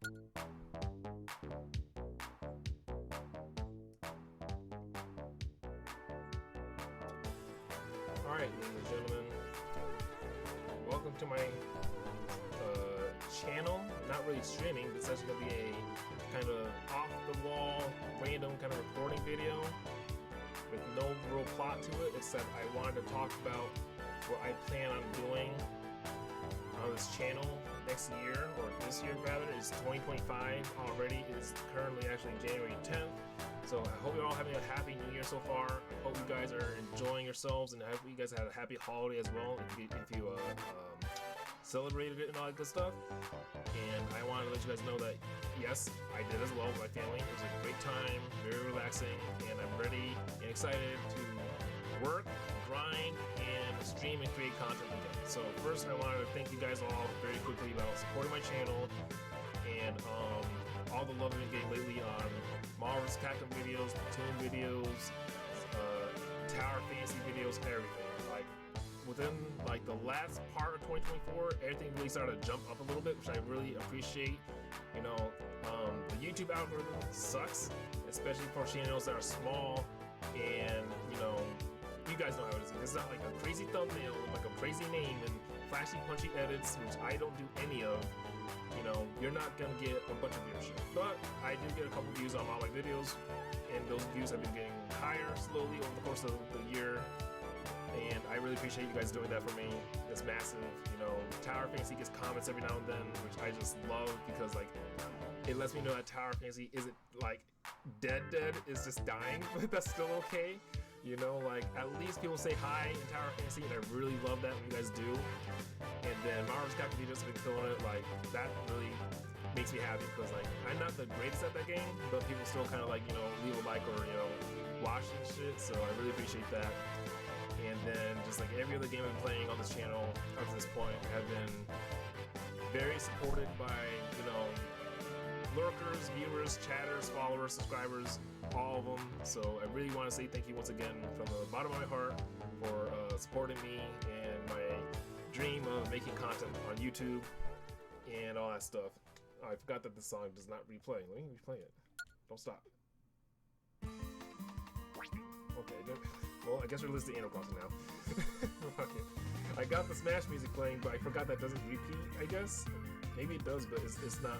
Alright, ladies and gentlemen, welcome to my channel. Not really streaming, but it's actually going to be a kind of off-the-wall, random kind of recording video with no real plot to it, except I wanted to talk about what I plan on doing on this channel next year, or this year rather. It's 2025 already. It's currently actually January 10th. So I hope you're all having a happy new year so far. I hope you guys are enjoying yourselves, and I hope you guys had a happy holiday as well if you celebrated it and all that good stuff. And I wanted to let you guys know that yes, I did as well with my family. It was a great time, very relaxing, and I'm ready and excited to work, grind, and stream and create content again. So first I wanted to thank you guys all very quickly about supporting my channel and all the love I've been getting lately on Marvel vs. Capcom videos, Platoon videos, Tower Fantasy videos, everything. Like within like the last part of 2024, everything really started to jump up a little bit, which I really appreciate. You know, the YouTube algorithm sucks, especially for channels that are small, and you know, you guys know how it is. It's not like a crazy thumbnail with like a crazy name and flashy punchy edits, which I don't do any of. You know, you're not gonna get a bunch of viewership, but I do get a couple views on all my videos, and those views have been getting higher slowly over the course of the year, and I really appreciate you guys doing that for me. It's massive. You know, Tower Fantasy gets comments every now and then, which I just love, because like it lets me know that Tower Fantasy isn't like dead, it's just dying, but that's still okay. You know, like at least people say hi in Tower Fantasy, and I really love that when you guys do. And then Marvel vs. Capcom videos have been killing it. Like that really makes me happy, because like I'm not the greatest at that game, but people still kind of like, you know, leave a like or, you know, watch and shit. So I really appreciate that. And then just like every other game I've been playing on this channel up to this point have been very supported by, you know, lurkers, viewers, chatters, followers, subscribers, all of them. So I really want to say thank you once again from the bottom of my heart for supporting me and my dream of making content on YouTube and all that stuff. Oh, I forgot that the song does not replay. Let me replay it. Don't stop. Okay, good. Well, I guess we're listening to Animal Crossing now. I got the Smash music playing, but I forgot that doesn't repeat, I guess. Maybe it does, but it's not,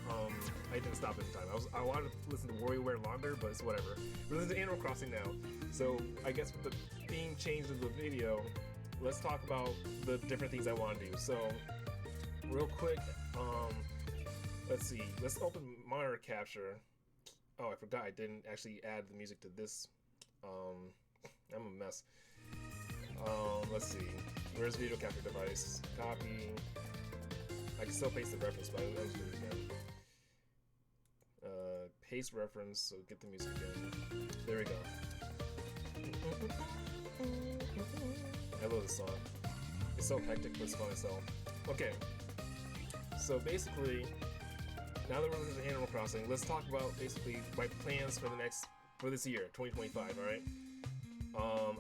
I didn't stop it in time. I wanted to listen to WarioWare longer, but it's whatever. We're listening to Animal Crossing now. So, I guess with the theme change of the video, let's talk about the different things I want to do. So, real quick, let's see. Let's open monitor capture. Oh, I forgot I didn't actually add the music to this. I'm a mess. Let's see. Where's video capture device? Copy. I can still paste the reference, but I'll just do it again. Paste reference, so get the music in. There we go. I love this song. It's so hectic, but it's fun as hell. Okay. So basically, now that we're looking at Animal Crossing, let's talk about basically my plans for this year, 2025, alright?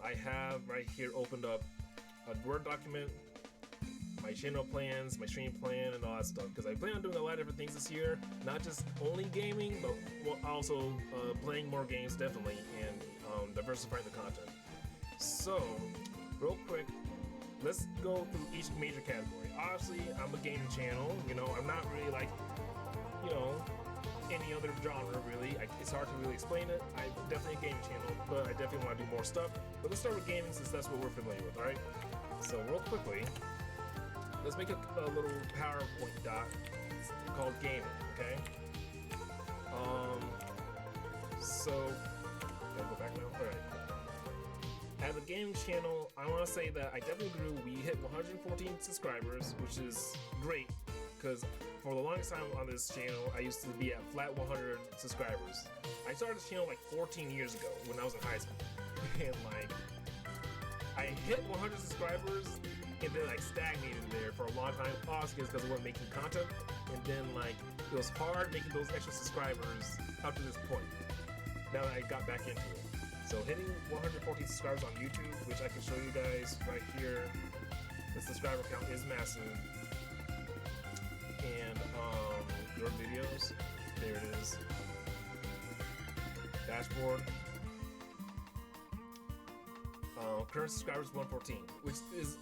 I have right here opened up a Word document, my channel plans, my stream plan, and all that stuff, because I plan on doing a lot of different things this year, not just only gaming, but also playing more games, definitely, and diversifying the content. So, real quick, let's go through each major category. Obviously, I'm a gaming channel, you know, I'm not really like, you know, any other genre really. It's hard to really explain it. I'm definitely a gaming channel, but I definitely want to do more stuff. But let's start with gaming, since that's what we're familiar with, alright? So, real quickly, let's make a little PowerPoint doc called gaming, okay? So, gotta go back now? Alright. As a gaming channel, I want to say that I definitely grew. We hit 114 subscribers, which is great, because for the longest time on this channel, I used to be at flat 100 subscribers. I started this channel like 14 years ago when I was in high school, and like, I hit 100 subscribers, and then like stagnated there for a long time, obviously because I wasn't making content, and then like, it was hard making those extra subscribers up to this point, now that I got back into it. So hitting 114 subscribers on YouTube, which I can show you guys right here, the subscriber count is massive. And your videos. There it is. Dashboard. Current subscribers 114, which is,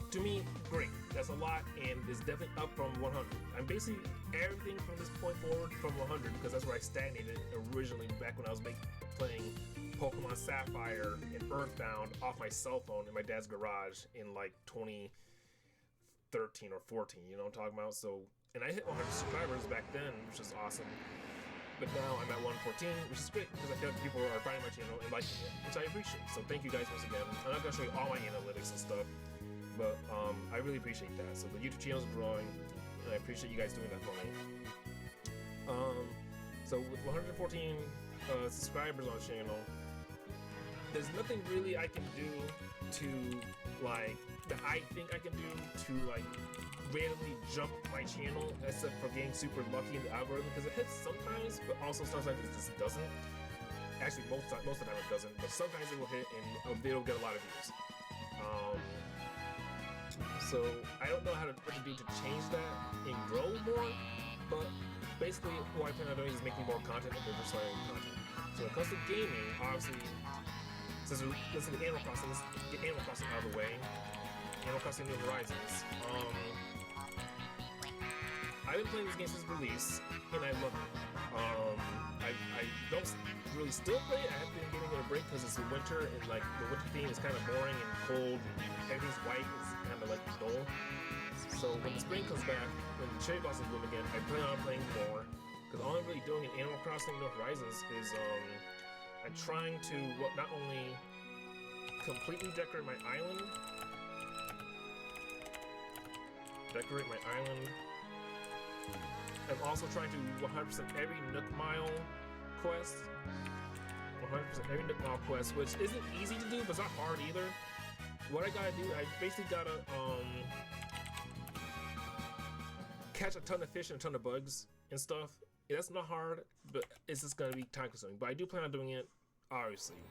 to me, great. That's a lot, and is definitely up from 100. I'm basically everything from this point forward from 100, because that's where I stagnated originally back when I was playing Pokemon Sapphire and Earthbound off my cell phone in my dad's garage in like 2013 or 14. You know what I'm talking about? So, and I hit 100 subscribers back then, which is awesome. But now I'm at 114, which is great because I feel like people are finding my channel and liking it, which I appreciate. So thank you guys once again. I'm not gonna show you all my analytics and stuff, but I really appreciate that. So the YouTube channel is growing, and I appreciate you guys doing that for me. So with 114 subscribers on the channel, there's nothing really I can do to like that I think I can do to like randomly jump my channel, except for getting super lucky in the algorithm, because it hits sometimes, but also sometimes it just doesn't. Actually, most of the time it doesn't, but sometimes it will hit and it'll get a lot of views. So I don't know what to do to change that and grow more, but basically what I plan on doing is making more content and diversifying content. So when it comes to gaming, obviously, since this is Animal Crossing, let's get Animal Crossing out of the way. Animal Crossing New Horizons. I've been playing this game since release, and I love it. I don't really still play it. I have been giving it a break because it's the winter, and like the winter theme is kind of boring and cold, and everything's white. It's kind of like dull. So when the spring comes back, when the cherry blossoms bloom again, I plan on playing more. Because all I'm really doing in Animal Crossing New Horizons is I'm trying to not only completely decorate my island, I'm also trying to 100% every Nook Mile quest. 100% every Nook Mile quest, which isn't easy to do, but it's not hard either. What I gotta do, I basically gotta catch a ton of fish and a ton of bugs and stuff. That's not hard, but it's just gonna be time consuming. But I do plan on doing it, obviously.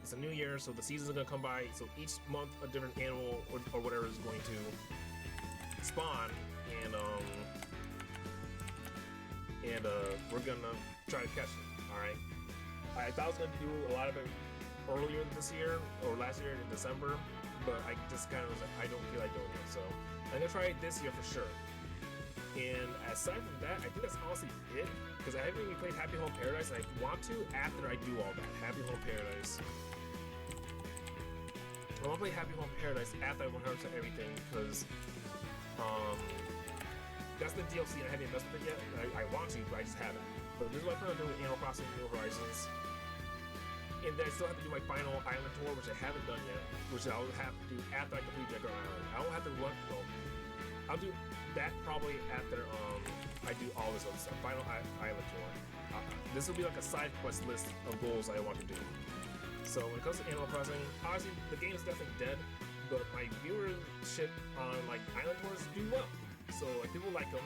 It's a new year, so the seasons are gonna come by. So each month, a different animal or whatever is going to spawn, and we're gonna try to catch it. All right. I thought I was gonna do a lot of it earlier this year or last year in December, but I just kind of was like, I don't feel like doing it. So I'm gonna try it this year for sure. And aside from that, I think that's honestly it, because I haven't even played Happy Home Paradise, and I want to after I do all that. Happy Home Paradise. I want to play Happy Home Paradise after I 100% everything, because that's the DLC, and I haven't invested in it yet. I want to, but I just haven't. But this is what I'm going to do with Animal Crossing New Horizons. And then I still have to do my final island tour, which I haven't done yet, which I'll have to do after I complete Decker Island. I don't have to run, well, I'll do that probably after I do all this other stuff. Final island tour. This will be like a side quest list of goals I want to do. So when it comes to Animal Crossing, honestly, the game is definitely dead, but my viewership on like island tours do well. So like people like them,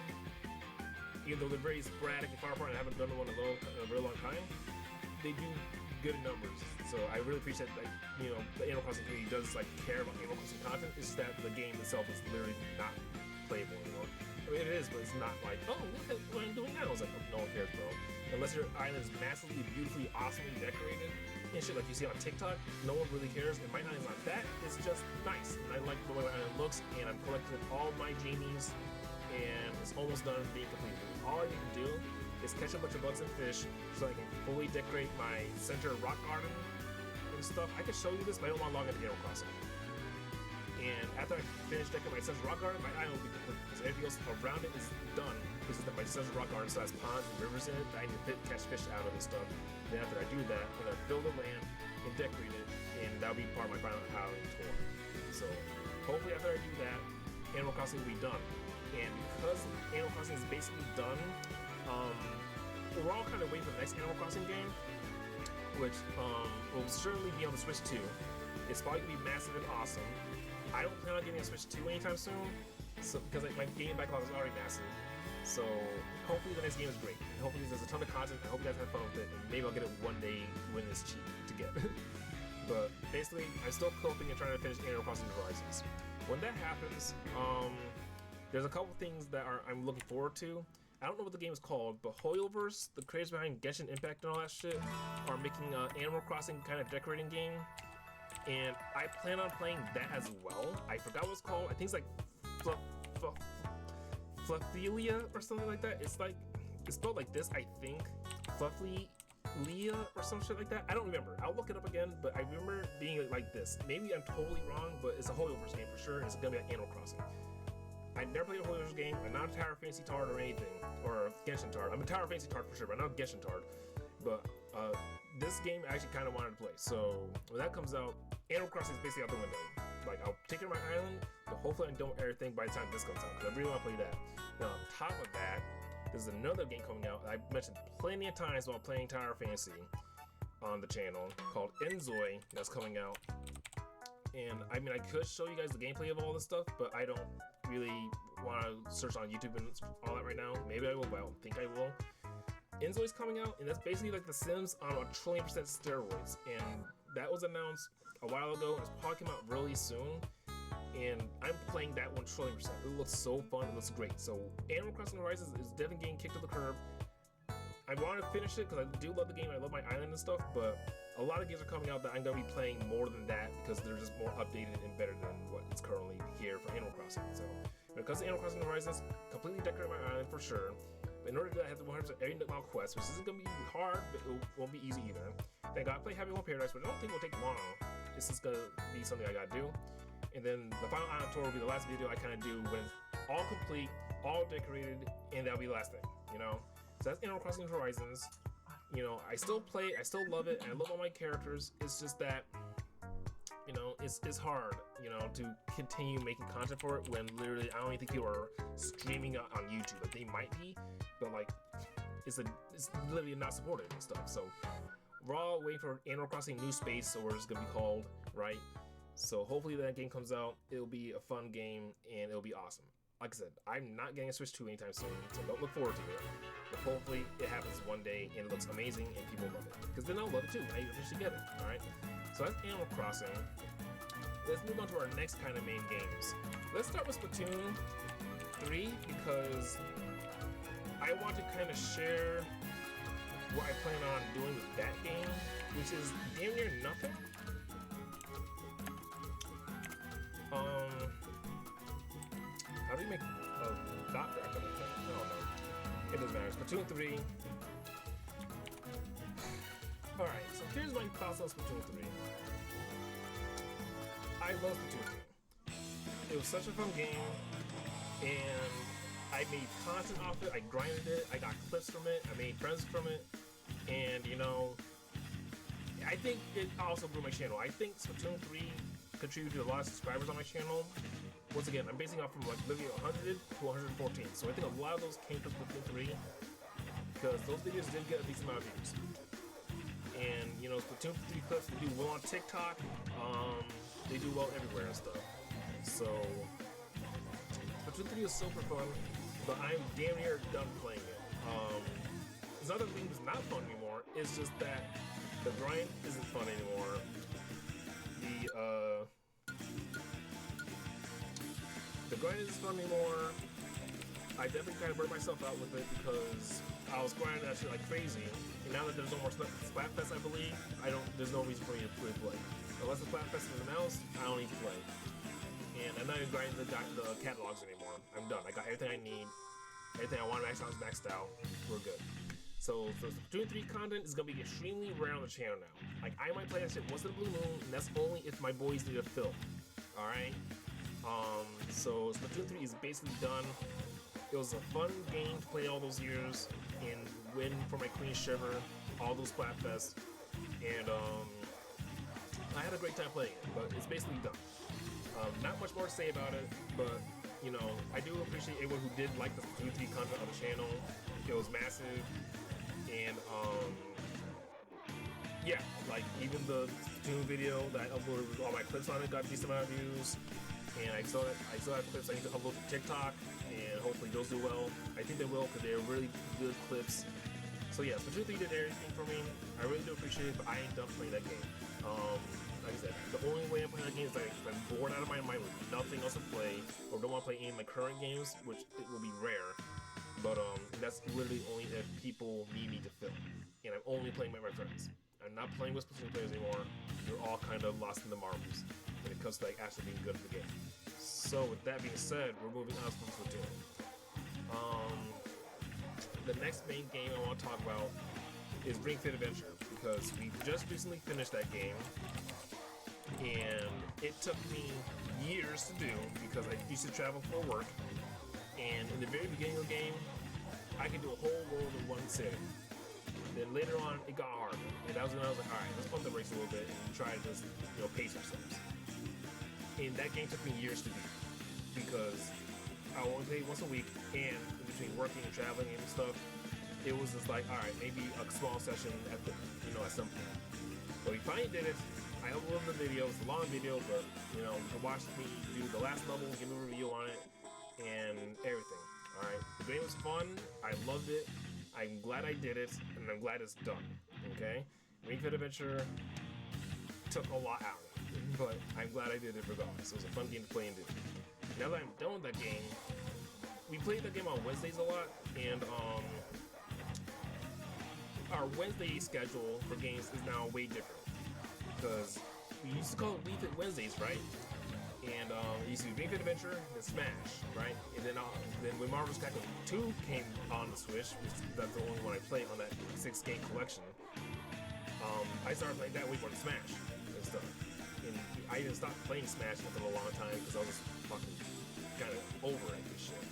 even though they're very sporadic and far apart, and I haven't done one in a very long time. They do good numbers. So I really appreciate that, you know, the Animal Crossing community does like care about Animal Crossing content. It's just that the game itself is literally not playable anymore. I mean, it is, but it's not like, oh, look at what I'm doing now. It's like, oh, no one cares, bro. Unless your island is massively, beautifully, awesomely decorated and shit like you see on TikTok, no one really cares. And my island's not that. It's just nice. And I like the way my island looks, and I'm collecting all my genies, and it's almost done being completed. All I need to do is catch a bunch of bugs and fish so I can fully decorate my center rock garden and stuff. I can show you this, but I don't want to log into Animal Crossing. And after I finish decorating my Central Rock Garden, my island will be complete, because everything else around it is done. Because my Central Rock Garden still has ponds and rivers in it that I need to catch fish out of and stuff. Then after I do that, I'm going to fill the land and decorate it, and that'll be part of my final island tour. So hopefully after I do that, Animal Crossing will be done. And because Animal Crossing is basically done, we're all kind of waiting for the next Animal Crossing game, which will certainly be on the Switch 2. It's probably going to be massive and awesome. I don't plan on getting a Switch 2 anytime soon, so because my game backlog is already massive. So hopefully the next game is great. And hopefully there's a ton of content. I hope you guys have fun with it, and maybe I'll get it one day when it's cheap to get. But basically, I'm still coping and trying to finish Animal Crossing New Horizons. When that happens, there's a couple things that I'm looking forward to. I don't know what the game is called, but Hoyoverse, the creators behind Genshin Impact and all that shit, are making an Animal Crossing kind of decorating game. And I plan on playing that as well. I forgot what it's called. I think it's like Fluffilia or something like that. It's spelled like this, I think. Fluffilia or some shit like that. I don't remember. I'll look it up again, but I remember being like this. Maybe I'm totally wrong, but it's a Hoyoverse game for sure. And it's gonna be like Animal Crossing. I never played a Hoyoverse game. I'm not a Tower Fantasy Tard or anything, or Genshin Tard. I'm a Tower Fantasy Tard for sure, but I'm not a Genshin Tard. But this game I actually kind of wanted to play. So when that comes out, Animal Crossing is basically out the window. Like, I'll take it to my island, but hopefully I don't everything by the time this comes out, because I really want to play that. Now, on top of that, there's another game coming out that I mentioned plenty of times while playing Tower Fantasy on the channel, called Enzoi, that's coming out. And I mean, I could show you guys the gameplay of all this stuff, but I don't really want to search on YouTube and all that right now. Maybe I will, but I don't think I will. Enzoi's coming out, and that's basically like The Sims on a trillion % steroids. And that was announced a while ago, and it's probably come out really soon. And I'm playing that 1 trillion %. It looks so fun, it looks great. So Animal Crossing Horizons is definitely getting kicked to the curb. I want to finish it because I do love the game, I love my island and stuff, but a lot of games are coming out that I'm going to be playing more than that because they're just more updated and better than what is currently here for Animal Crossing. So when it comes to Animal Crossing Horizons, completely decorate my island for sure. But in order to do that, I have to 100% every Nook Mile quest, which isn't going to be hard, but it won't be easy either. Then I got to play Happy Home Paradise, which I don't think will take long. This is going to be something I got to do. And then the final island tour will be the last video I kind of do when it's all complete, all decorated, and that'll be the last thing, you know? So that's Animal Crossing Horizons. You know, I still play, I still love it, and I love all my characters. It's just that, you know, it's hard, you know, to continue making content for it when literally I don't even think people are streaming it on YouTube. Like, they might be, but like, it's literally not supported and stuff. So we're all waiting for Animal Crossing New Space, or it's gonna be called, right? So hopefully that game comes out. It'll be a fun game, and it'll be awesome. Like I said, I'm not getting a Switch 2 anytime soon, so don't look forward to it. But hopefully it happens one day and it looks amazing and people love it. Because then I'll love it too when I eventually get it, alright? So that's Animal Crossing. Let's move on to our next kind of main games. Let's start with Splatoon 3 because I want to kind of share what I plan on doing with that game, which is damn near nothing. How do you make a dot graph of anything? I don't know. It doesn't matter. Splatoon 3. Alright, so here's my thoughts on Splatoon 3. I love Splatoon 3. It was such a fun game, and I made content off it, I grinded it, I got clips from it, I made friends from it, and you know, I think it also grew my channel. I think Splatoon 3 contributed to a lot of subscribers on my channel. Once again, I'm basing off from like literally 100 to 114. So I think a lot of those came from Splatoon 3 because those videos did get a decent amount of views. And you know, Splatoon 3 clips, they do well on TikTok. They do well everywhere and stuff. So Splatoon 3 is super fun, but I'm damn near done playing it. It's not that the game is not fun anymore. It's just that the grind isn't fun anymore. The grind isn't fun anymore. I definitely kind of burned myself out with it because I was grinding that shit like crazy. And now that there's no more Splatfest, I believe, there's no reason for me to play. Unless the Splatfest is announced, I don't need to play. And I'm not even grinding the catalogs anymore. I'm done. I got everything I need. Everything I want to max out is maxed out. We're good. So Splatoon 3 content is going to be extremely rare on the channel now. Like, I might play that shit once in a blue moon, and that's only if my boys need a fill. Alright? So Splatoon 3 is basically done. It was a fun game to play all those years and win for my Queen Shiver, all those Splatfests, and I had a great time playing it, but it's basically done. Not much more to say about it, but you know, I do appreciate everyone who did like the Splatoon 3 content on the channel. It was massive, and yeah, like even the Splatoon video that I uploaded with all my clips on it got a decent amount of views. And I still have clips I need to upload to TikTok, and hopefully those do well. I think they will because they're really good clips. So yeah, Splatoon 3 did everything for me. I really do appreciate it, but I ain't done playing that game. Like I said, the only way I'm playing that game is like if I'm bored out of my mind with nothing else to play, or don't want to play any of my current games, which it will be rare. But that's literally only if people need me to film, and I'm only playing with my friends. I'm not playing with Splatoon players anymore. You're all kind of lost in the marbles when it comes to like actually being good at the game. So with that being said, we're moving on from Splatoon. The next main game I want to talk about is Ring Fit Adventure, because we just recently finished that game, and it took me years to do because I used to travel for work, and in the very beginning of the game, I could do a whole world in one sitting. Then later on, it got harder, and that was when I was like, all right, let's pump the brakes a little bit and try to just, pace ourselves. And that game took me years to do because I only played once a week, and in between working and traveling and stuff, it was just like, all right, maybe a small session at the, at some point. But we finally did it. I uploaded the video. It's a long video, but you can watch me do the last level, give a review on it, and everything. All right, the game was fun. I loved it. I'm glad I did it, and I'm glad it's done. Okay, Ring Fit Adventure took a lot out of it, but I'm glad I did it regardless. It was a fun game to play and do. Now that I'm done with that game, we played that game on Wednesdays a lot, and our Wednesday schedule for games is now way different, because we used to call it Wii Fit Wednesdays, right? And it used to be Ring Fit Adventure, then Smash, right? And then when Marvel's Capcom 2 came on the Switch, which that's the only one I played on that 6-game collection, I started playing that way more than Smash and stuff. And I didn't stop playing Smash for a long time because I was fucking kind of over it and shit.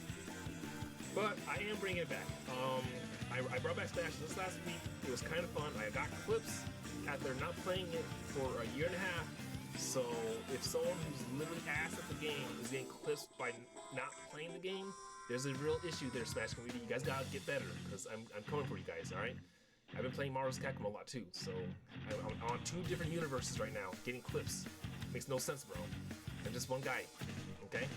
But I am bringing it back. I brought back Smash this last week. It was kind of fun. I got clips after not playing it for a year and a half. So if someone who's literally ass at the game is getting clips by not playing the game, there's a real issue there, Smash community. You guys gotta get better, because I'm coming for you guys, alright? I've been playing Marvel's Capcom a lot too, so I'm on 2 different universes right now, getting clips. Makes no sense, bro. I'm just one guy, okay?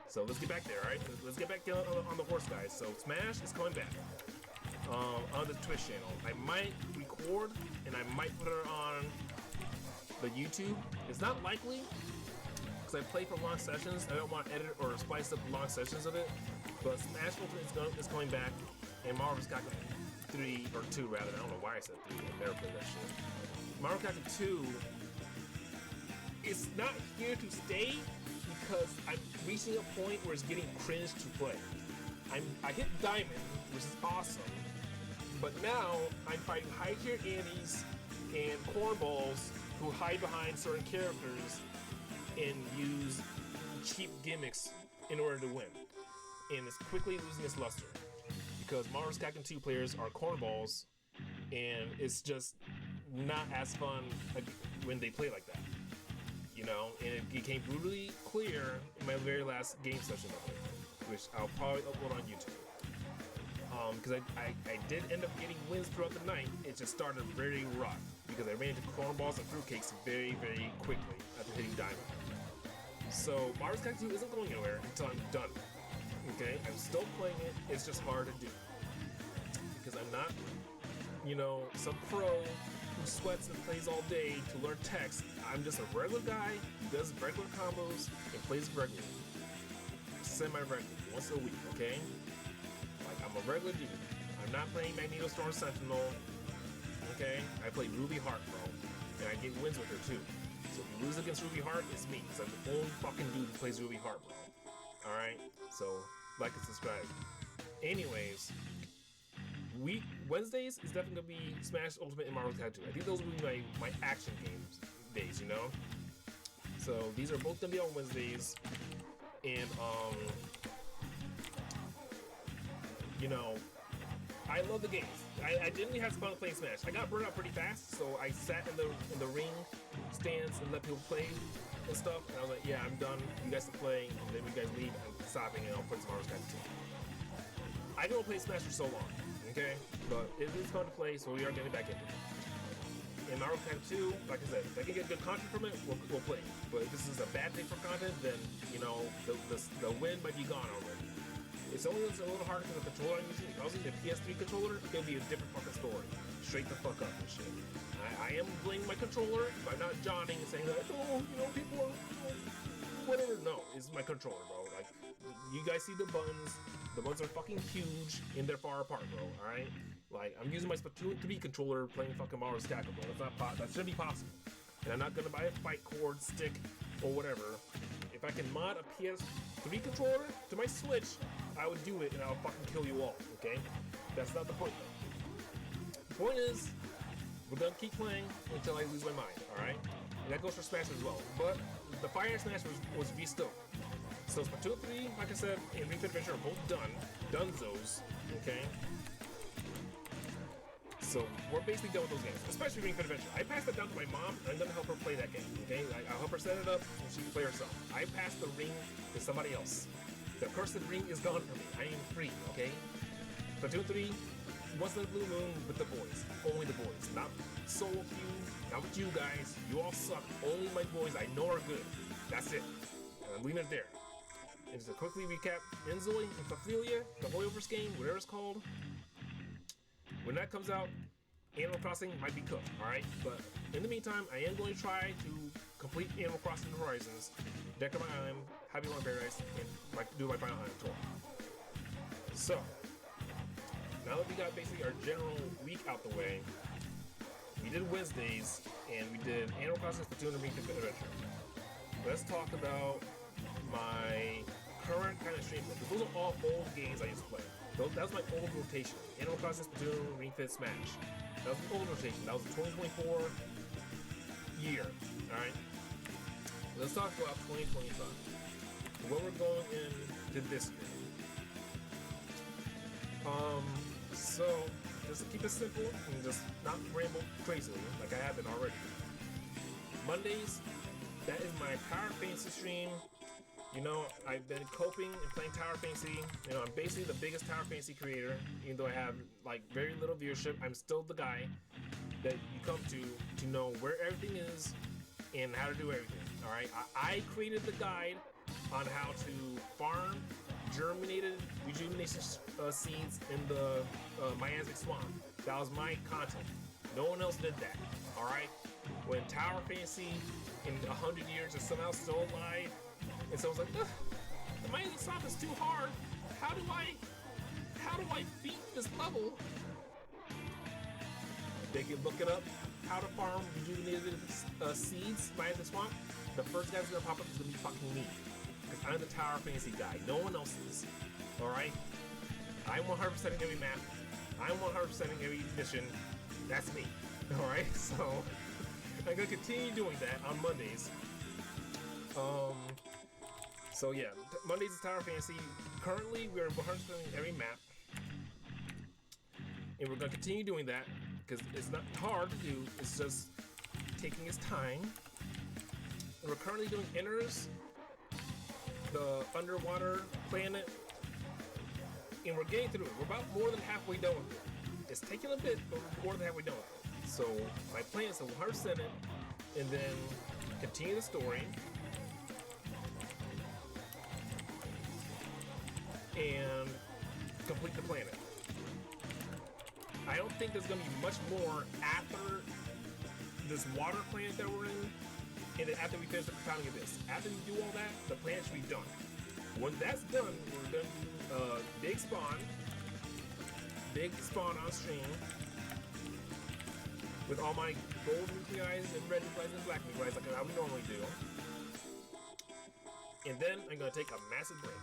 So let's get back there, alright? Let's get back on the horse, guys. So Smash is coming back on the Twitch channel. I might record, and I might put it on the YouTube. It's not likely, because I play for long sessions. I don't want to edit or spice up long sessions of it. But Smash Ultimate is coming back, and Marvel's Capcom 3, or 2 rather. I don't know why I said 3. I never played that shit. Marvel Capcom 2 is not here to stay, because I'm reaching a point where it's getting cringe to play. I hit Diamond, which is awesome, but now I'm fighting high tier Annies and cornballs who hide behind certain characters and use cheap gimmicks in order to win. And it's quickly losing its luster, because Marvel's Capcom 2 players are cornballs, and it's just not as fun when they play like that. And it became brutally clear in my very last game session of it, which I'll probably upload on YouTube. Because I did end up getting wins throughout the night. It just started very rough, because I ran into cornballs and fruitcakes very, very quickly after hitting Diamond. So Marvel's Capcom 2 isn't going anywhere until I'm done. Okay, I'm still playing it. It's just hard to do, because I'm not, some pro who sweats and plays all day to learn text. I'm just a regular guy who does regular combos and plays regularly, semi-regularly, once a week. Okay, like I'm a regular dude. I'm not playing Magneto Storm Sentinel. Okay, I play Ruby Heart, bro, and I get wins with her too. So if you lose against Ruby Heart, it's me, because I'm the only fucking dude who plays Ruby Heart, bro. Alright, so like and subscribe. Anyways, Wednesdays is definitely gonna be Smash Ultimate and Marvel's Capcom 2. I think those will be my action games days, So these are both gonna be on Wednesdays, and I love the games. I genuinely had fun playing Smash. I got burned out pretty fast, so I sat in the ring stands and let people play and stuff. And I was like, yeah, I'm done. You guys can play, and then when you guys leave, I'm stopping, and I'll play some Marvel's Capcom 2. I don't play Smash for so long, okay? But it is fun to play, so we are getting back into it. In Marvel's Capcom 2, like I said, if I can get good content from it, we'll play. But if this is a bad thing for content, then the win might be gone already. It's only a little harder because the controller I'm using. If I was using a PS3 controller, it'll be a different fucking story. Straight the fuck up and shit. I am blaming my controller, but I'm not Johnning and saying that, people are, whatever. No, it's my controller, bro. Like, you guys see the buttons, the buttons are fucking huge and they're far apart, bro. All right, like I'm using my Splatoon 3 controller playing fucking Mario Stackable. That's not that shouldn't be possible. And I'm not gonna buy a fight cord, stick, or whatever. If I can mod a PS3 controller to my Switch, I would do it and I'll fucking kill you all. Okay, that's not the point though. The point is, we're gonna keep playing until I lose my mind. All right, and that goes for Smash as well. But the Fire Smash was V-Stoke. So Splatoon 3, like I said, and Ring Fit Adventure are both done. Dunzos, okay? So we're basically done with those games, especially Ring Fit Adventure. I passed it down to my mom, and I'm gonna help her play that game, okay? I'll help her set it up, and she can play herself. I passed the ring to somebody else. The cursed ring is gone from me. I am free, okay? Splatoon 3, once in a blue moon with the boys. Only the boys. Not solo queue, not with you guys. You all suck. Only my boys I know are good. That's it. And I'm leaving it there. And just to quickly recap, Inzoi and Paphilia, the Hoyoverse game, whatever it's called, when that comes out, Animal Crossing might be cooked, alright? But in the meantime, I am going to try to complete Animal Crossing Horizons, Deck My Island, Happy Land Paradise, and do my final island tour. So, now that we got basically our general week out the way, we did Wednesdays, and we did Animal Crossing, Splatoon, and Ring Fit Adventure. Let's talk about my current kind of stream, because those are all old games I used to play. That was my old rotation. Animal Crossing, Splatoon, Ring Fit, Smash. That was the old rotation. That was the 2024 year. Alright? Let's talk about 2025. Where we're going into this year. So, just to keep it simple and just not ramble crazily like I have been already. Mondays, that is my Tower Fantasy stream. You know, I've been coping and playing Tower Fantasy. You know, I'm basically the biggest Tower Fantasy creator, even though I have like very little viewership. I'm still the guy that you come to know where everything is and how to do everything. All right, I created the guide on how to farm germinated rejuvenation seeds in the Miasmic Swamp. That was my content. No one else did that. All right, when Tower Fantasy in 100 years is somehow still alive. And so I was like, the Miasmic Swamp is too hard. How do I beat this level? They can look it up. How to farm rejuvenated seeds, Miasmic Swamp. The first guy that's gonna pop up is gonna be fucking me, because I'm the Tower Fantasy guy. No one else is. All right. I'm 100%ing every map. I'm 100%ing every mission. That's me. All right. So I'm gonna continue doing that on Mondays. So yeah, Mondays is Tower Fantasy. Currently, we're 100%ing every map, and we're gonna continue doing that because it's not hard to do. It's just taking its time. And we're currently doing Inners, the underwater planet, and we're getting through it. We're about more than halfway done with it. It's taking a bit, but we're more than halfway done with it. So my plan is to 100% it, and then continue the story. And complete the planet. I don't think there's gonna be much more after this water planet that we're in, and then after we finish the Protonic Abyss. After we do all that, the planet should be done. When that's done, we're gonna do big spawn on stream with all my gold nuclei and red nuclei and black nuclei like how we normally do. And then I'm gonna take a massive break.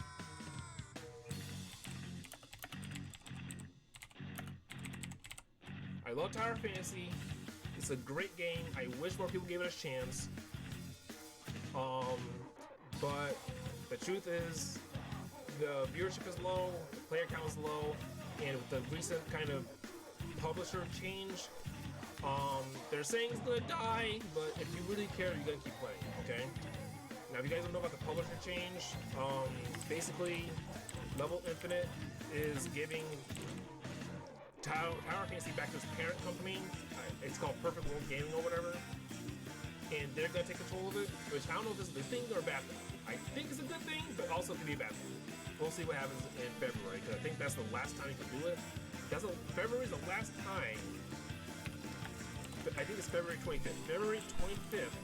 I love Tower Fantasy. It's a great game. I wish more people gave it a chance. But the truth is, the viewership is low, the player count is low, and with the recent kind of publisher change, they're saying it's gonna die, but if you really care, you're gonna keep playing, okay? Now, if you guys don't know about the publisher change, basically, Level Infinite is giving Tower Fantasy back to its parent company. It's called Perfect World Gaming or whatever. And they're going to take control of it, which I don't know if this is a good thing or a bad thing. I think it's a good thing, but also could be a bad thing. We'll see what happens in February, because I think that's the last time you can do it. February is the last time. I think it's February 25th. February 25th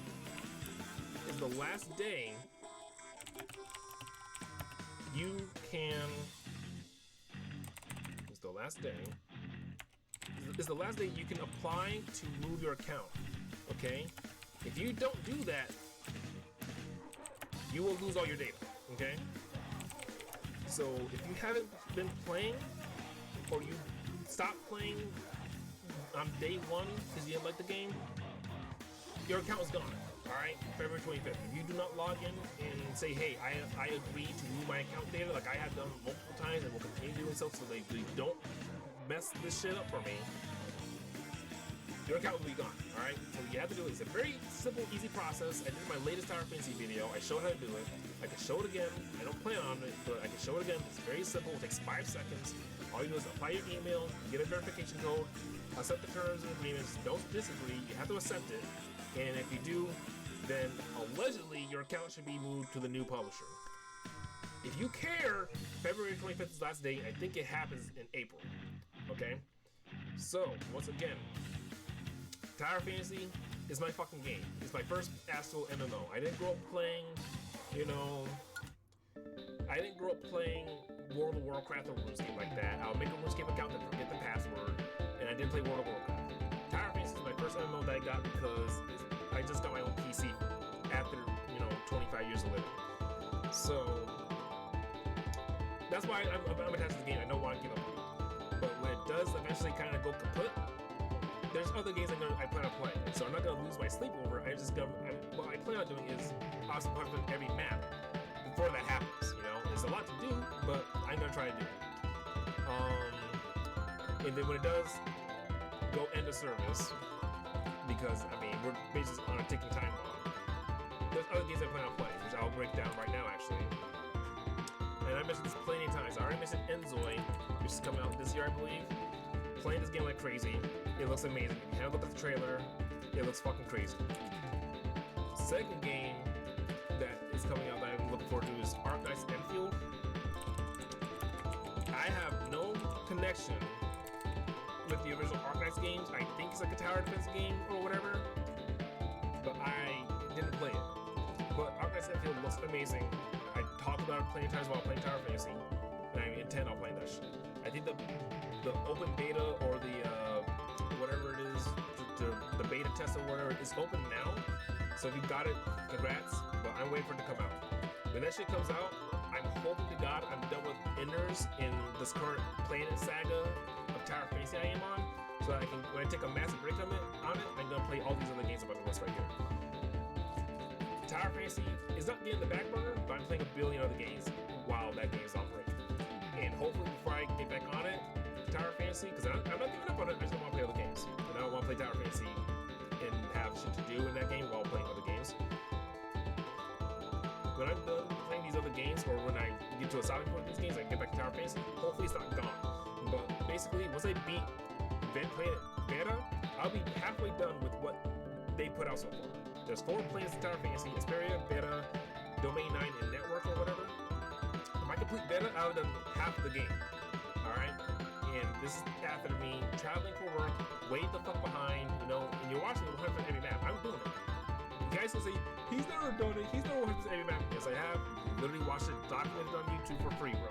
is the last day you can last day. It's the last day you can apply to move your account. Okay? If you don't do that, you will lose all your data. Okay? So if you haven't been playing, or you stop playing on day one because you didn't like the game, your account is gone. Alright, February 25th. If you do not log in and say, hey, I agree to move my account data like I have done multiple times and will continue doing so they don't mess this shit up for me, your account will be gone. Alright, so what you have to do is a very simple, easy process. I did my latest Tower Fantasy video. I showed how to do it. I can show it again. I don't plan on it, but I can show it again. It's very simple. It takes 5 seconds. All you do is apply your email, get a verification code, accept the terms and agreements. Don't disagree. You have to accept it. And if you do, then allegedly your account should be moved to the new publisher. If you care, February 25th is the last date. I think it happens in April. Okay? So, once again, Tower Fantasy is my fucking game. It's my first actual MMO. I didn't grow up playing, I didn't grow up playing World of Warcraft or RuneScape like that. I'll make a RuneScape account and forget the password, and I didn't play World of Warcraft. Tower Fantasy is my first MMO that I got because I just got my own PC after, 25 years of living. So, that's why I'm attached to the game. I don't want to give up. But when it does eventually kind of go kaput, there's other games I plan on playing. So I'm not going to lose my sleep over. What I plan on doing is obviously part of every map before that happens. There's a lot to do, but I'm going to try to do it. And then when it does go end of service, because we're basically on a ticking time bomb, there's other games I plan on playing, which I'll break down right now actually. And I mentioned this plenty of times. I already mentioned Enzoi, which is coming out this year, I believe. Playing this game like crazy. It looks amazing. If you haven't looked at the trailer, it looks fucking crazy. Second game that is coming out that I'm looking forward to is Arknights Enfield. I have no connection with the original Arknights games. I think it's like a tower defense game or whatever, but I didn't play it. But Arknights Enfield looks amazing. I talked about it plenty of times while playing Tower Fantasy, and I intend on playing that shit. I think the open beta or the whatever it is, the beta test or whatever, is open now. So if you got it, congrats. But I'm waiting for it to come out. When that shit comes out, I'm hoping to God I'm done with Inners in this current Planet Saga of Tower Fantasy I am on. So that I can, when I take a massive break on it, I'm gonna play all these other games about the list right here. Tower Fantasy is not getting the back burner, but I'm playing a billion other games while that game is on break. And hopefully before I get back on it, Tower Fantasy, because I'm not giving up on it, I just want to play other games. And I don't want to play Tower Fantasy and have shit to do in that game while playing other games. When I'm done playing these other games, or when I get to a solid point of these games, I can get back to Tower Fantasy. Hopefully it's not gone. But basically, once I beat Planet Beta, I'll be halfway done with what they put out so far. There's 4 planets in Tower Fantasy: Asperia, Beta, Domain 9, and Network or whatever. If I complete Beta, I'll have done half of the game. Alright? And this is after me traveling for work, way the fuck behind, and you're watching it 100% every map. I'm doing it. You guys will say, he's never done it, he's never 100% every map. Yes, I have. You literally watched it documented on YouTube for free, bro.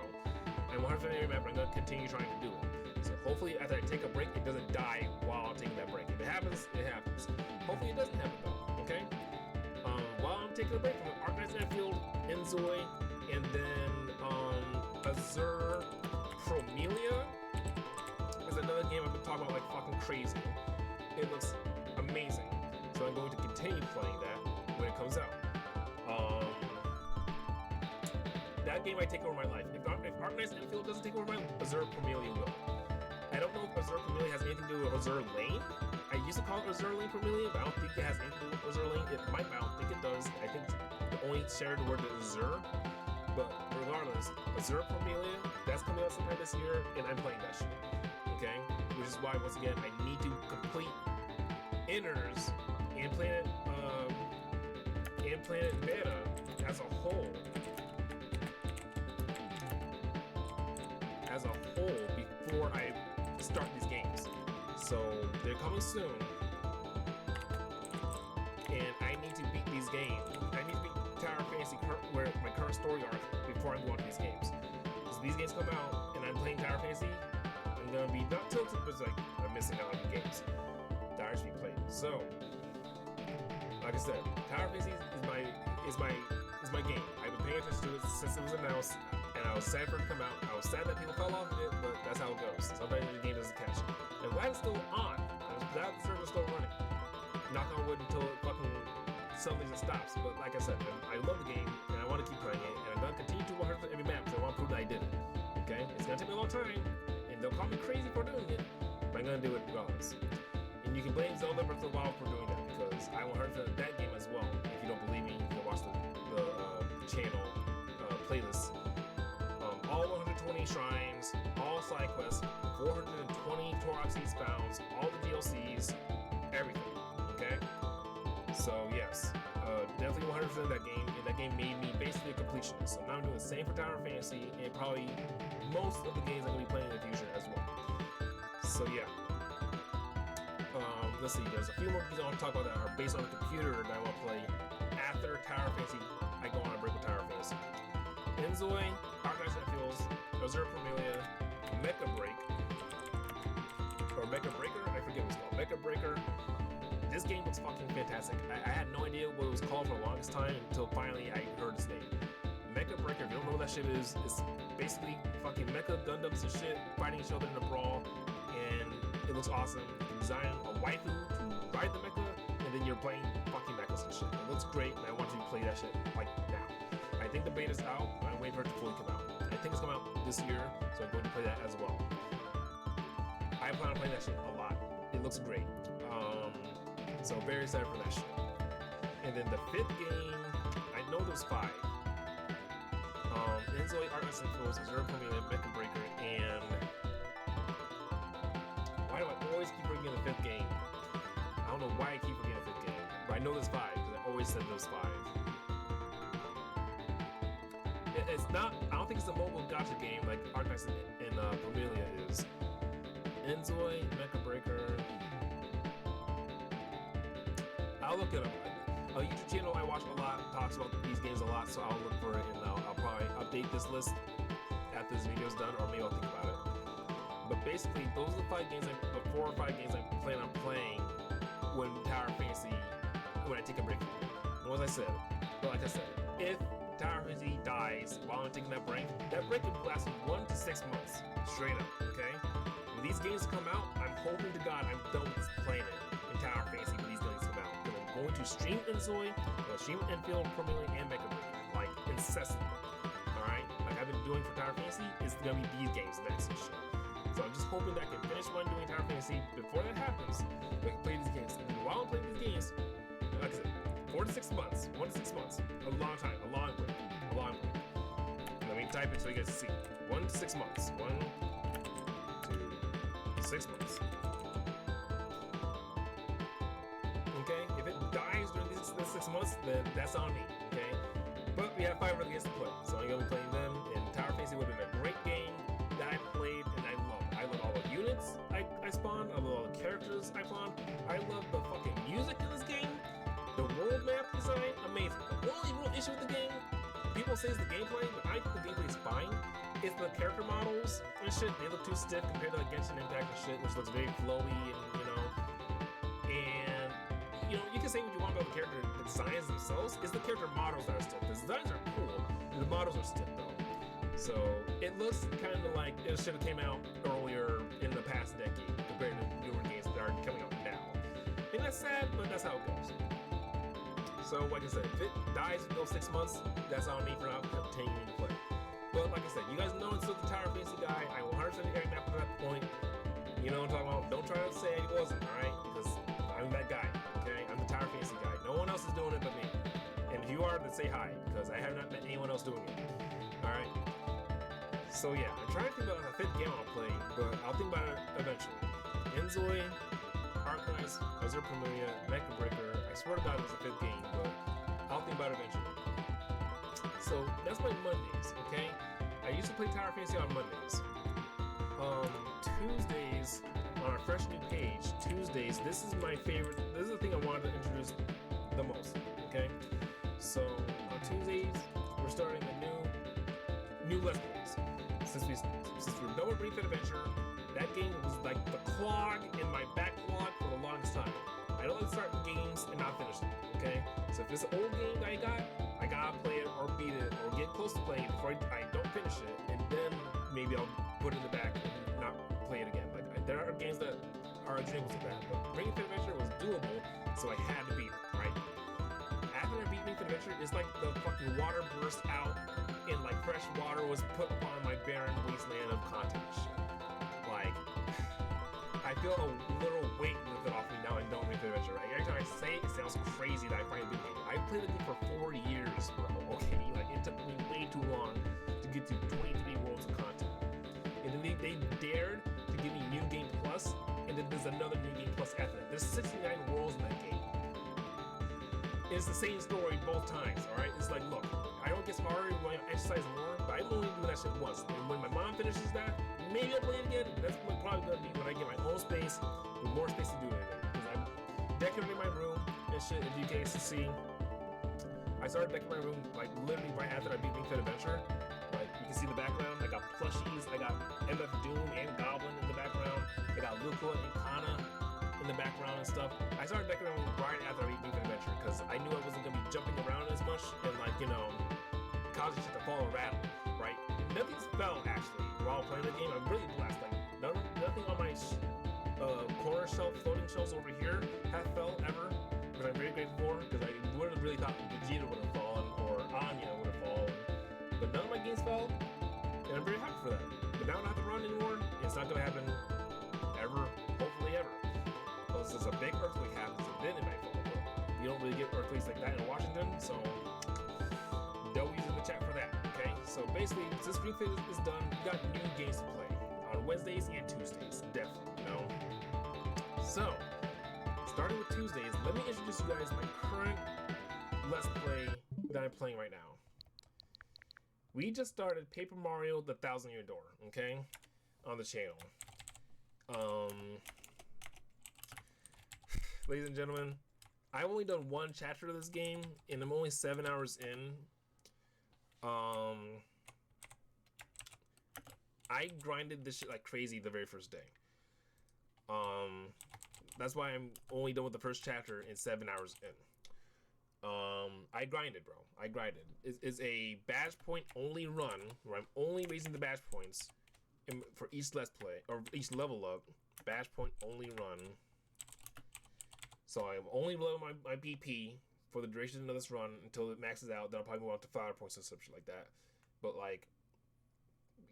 And 100% every map, I'm gonna continue trying to do it. So hopefully after I take a break, it doesn't die while I'm taking that break. If it happens, it happens. Hopefully it doesn't happen though, okay? While I'm taking a break from Arknights Enfield, Enzoi, and then Azure Promelia is another game I've been talking about like fucking crazy. It looks amazing. So I'm going to continue playing that when it comes out. That game might take over my life. If Arknights Enfield doesn't take over my life, Azure Promelia will. I don't know if Azure Promelia has anything to do with Azure Lane. I used to call it Azure Lane Promelia, but I don't think it has anything to do with Azure Lane. It might, but I don't think it does. I think the only shared word is Azure. But regardless, Azure Promelia, that's coming out sometime this year, and I'm playing that shit. Okay? Which is why, once again, I need to complete Inners and Planet Beta as a whole. Before I start these games. So they're coming soon, and I need to beat these games. I need to beat Tower Fantasy where my current story arc before I go on to these games. So these games come out and I'm playing Tower Fantasy, I'm gonna was like I'm missing out on the games that I actually played. So, like I said, Tower Fantasy is my game. I've been paying attention to it since it was announced, and I was sad for it to come out. I was sad that people fell off of it, but that's how it goes. Sometimes the game doesn't catch. And glad it's still on. I'm glad the server's still running. Knock on wood until it fucking suddenly just stops. But like I said, I love the game, and I want to keep playing it, and I'm gonna continue to 100 for every map because I want to prove that I did it. Okay, it's gonna take me a long time, and they'll call me crazy for doing it, but I'm gonna do it regardless. And you can blame Zelda Breath of the Wild for doing that because I 100 for that game as well. If you don't believe me, you can watch the channel playlist. All 120 shrines, all side quests, 420 Torok Seeds found, all the DLCs, everything. Okay, so yes, definitely 100% that game, and that game made me basically a completionist. So now I'm doing the same for Tower Fantasy, and probably most of the games I'm gonna be playing in the future as well. So yeah. Let's see, there's a few more games I want to talk about that are based on the computer that I want to play after Tower Fantasy. I go on a break with Tower Fantasy. Inzoi, Arknights Nephilim, Azure Promelia, Mecha Break, or Mecha Breaker, I forget what it's called. Mecha Breaker. This game looks fucking fantastic. I had no idea what it was called for the longest time until finally I heard its name. Mecha Breaker, if you don't know what that shit is, it's basically fucking mecha Gundams and shit fighting each other in a brawl, and it looks awesome. You can design a waifu to ride the mecha, and then you're playing fucking mechas and shit. It looks great, and I want you to play that shit like now. I think the beta's out, but I'm waiting for it to fully come out. I think it's coming out this year, so I'm going to play that as well. I plan on playing that shit a lot. It looks great. So very excited for that shit. And then the fifth game, I know there's 5. Inzoi, Arknights Nephilim, Azure Promelia, Mecha Breaker, and why do I always keep forgetting the 5th game? I don't know why I keep forgetting the 5th game, but I know there's 5 because I always said there's 5. It's not. I don't think it's a mobile gacha game like Arknights and Promelia is. Inzoi, Mecha Breaker. I'll look it up. A YouTube channel I watch a lot talks about these games a lot, so I'll look for it and I'll probably update this list after this video is done, or maybe I'll think about it. But basically, those are the 5 games, the 4 or 5 games I plan on playing when Tower Fantasy, when I take a break from it. And as I said, but like I said, if Tower Fantasy dies while I'm taking that break can last 1 to 6 months, straight up, okay? When these games come out, I'm hoping to God I'm done with playing it in Tower Fantasy when these games come out. Because I'm going to stream Inzoi, stream Enfield, Promelia, and Mecha Breaker, like incessantly. Alright? Like I've been doing for Tower Fantasy, it's gonna be these games next and shit. So I'm just hoping that I can finish one doing Tower Fantasy before that happens. I can play these games. And while I'm playing these games, like I said, 4 to 6 months, 1 to 6 months, a long time, a long break, a long break. Let me type it so you guys see. 1 to 6 months. 1 to 6 months. Okay, if it dies during these 6 months, then that's on me. Okay, but we have 5 other games to play, so I'm gonna be playing them. And Tower Fantasy would have been a great game that I played and I love. I love all the units I spawned. I love all the characters I spawned. I love the fucking music in this game. The world map design, amazing. The only real issue with the game, people say it's the gameplay, but I think the gameplay is fine. It's the character models and shit. They look too stiff compared to like Genshin Impact and shit, which looks very flowy and you can say what you want about the character, the designs themselves. It's the character models that are stiff. The designs are cool, the models are stiff though. So it looks kind of like it should have came out earlier in the past decade compared to newer games that are coming out now. And that's sad, but that's how it goes. So like I said, if it dies in those 6 months, that's on me for not continuing to play. But like I said, you guys know I'm still the Tower Fantasy guy. I will 100% every map to that point. You know what I'm talking about? Don't try to say he wasn't, alright? Because I'm that guy, okay? I'm the Tower Fantasy guy. No one else is doing it but me. And if you are, then say hi, because I have not met anyone else doing it. Alright? So yeah, I'm trying to think about a 5th game I'll play, but I'll think about it eventually. Inzoi, Arknights, Azure Promelia, Mecha Breaker. I swear to God it was a 5th game, but I'll think about it eventually. So that's my Mondays, okay? I used to play Tower Fantasy on Mondays. Tuesdays, on our fresh new page, Tuesdays, this is my favorite, this is the thing I wanted to introduce the most, okay? So on Tuesdays, we're starting a new Let's Plays. Since we're done with Ring Fit Adventure, that game was like the clog in my backlog for the longest time. I don't like starting games and not finish them, okay? So if it's an old game that I gotta play it or beat it or get close to playing it before I don't finish it, and then maybe I'll put it in the back and not play it again. Like, there are games that are examples of that, but Ring Fit Adventure was doable, so I had to beat it, right? After I beat Ring Fit Adventure, it's like the fucking water burst out and like fresh water was put upon my barren wasteland of content shit. Like, I feel a little weight lifted off me now I know Ring Fit Adventure, right? Every time I say it, it sounds crazy that I finally beat it. I played the game for 4 years, bro, okay? Like, it took me way too long to get to 23 worlds of content. And then they dared to give me New Game Plus, and then there's another New Game Plus after that. There's 69 worlds in that game. It's the same story both times, alright? It's like, look, I don't get smarter when I exercise more, but I only do that shit once. And when my mom finishes that, maybe I'll play it again. That's probably gonna be when I get my own space with more space to do anything. Because I'm decorating my room and shit. If you guys can see, I started decorating my room like literally right after I beat Ring Fit Adventure. Like, you can see the background. I got plushies. I got MF Doom and Goblin in the background. I got Luca and Kana in the background and stuff. I started decorating right after I beat Ring Fit Adventure because I knew I wasn't gonna be jumping around as much and like, you know, causing shit to fall and rattle, right? Nothing's fell actually while playing the game. I'm really blessed. Like, nothing on my corner shelf, floating shelves over here have fell ever, which I'm very grateful for because I would have really thought Vegeta would have fallen or Anya would have fallen, but none of my games fell, and I'm very happy for that. But now I don't have to run anymore. It's not gonna happen ever, hopefully ever. Unless there's a big earthquake happens and then it might fall. But we don't really get earthquakes like that in Washington, so W's in the chat for that, okay? So basically, since Ring Fit is done, we got new games to play on Wednesdays and Tuesdays, definitely, you know? So, starting with Tuesdays, let me introduce you guys my current Let's Play that I'm playing right now. We just started Paper Mario: The Thousand Year Door, okay? On the channel. Ladies and gentlemen, I've only done one chapter of this game, and I'm only 7 hours in. I grinded this shit like crazy the very first day. That's why I'm only done with the first chapter in 7 hours in. I grinded, bro. I grinded. It's a badge point only run where I'm only raising the badge points for each Let's Play or each level up. Badge point only run. So I'm only leveling my BP for the duration of this run until it maxes out. Then I'll probably move on to flower points and stuff like that. But like,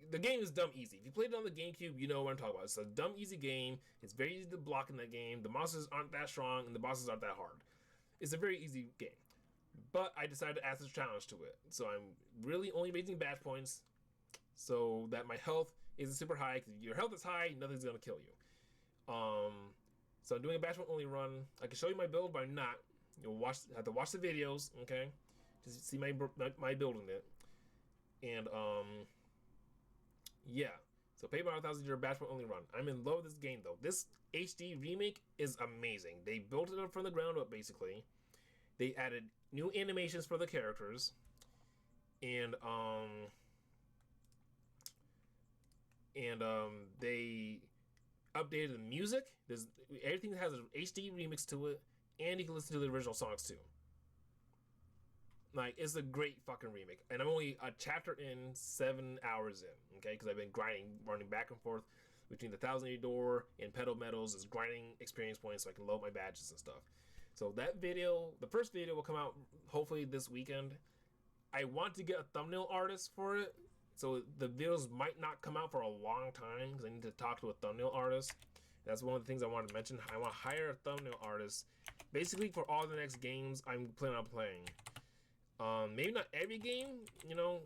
the game is dumb easy. If you played it on the GameCube, you know what I'm talking about. It's a dumb easy game. It's very easy to block in that game. The monsters aren't that strong and the bosses aren't that hard. It's a very easy game. But I decided to add this challenge to it. So I'm really only raising badge points so that my health isn't super high. Because if your health is high, nothing's gonna kill you. So I'm doing a badge point only run. I can show you my build, but I'm not. You'll have to watch the videos, okay, to see my build in it. And yeah. So Paper Mario 1000 Year badge point only run. I'm in love with this game though. This HD remake is amazing. They built it up from the ground up basically. They added new animations for the characters, and they updated the music. Everything has an HD remix to it, and you can listen to the original songs too. Like, it's a great fucking remake, and I'm only a chapter in, 7 hours in, okay? Because I've been running back and forth between the Thousand Year Door and Petal Metals, is grinding experience points so I can load my badges and stuff. So that video, the first video, will come out hopefully this weekend. I want to get a thumbnail artist for it, so the videos might not come out for a long time because I need to talk to a thumbnail artist. That's one of the things I wanted to mention. I want to hire a thumbnail artist, basically for all the next games I'm planning on playing. Maybe not every game, you know,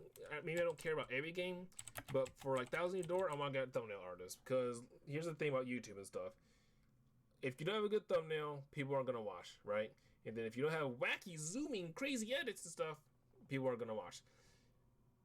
maybe I don't care about every game, but for like Thousand Year Door, I want to get a thumbnail artist, because here's the thing about YouTube and stuff. If you don't have a good thumbnail, people aren't going to watch, right? And then if you don't have wacky zooming, crazy edits and stuff, people aren't going to watch.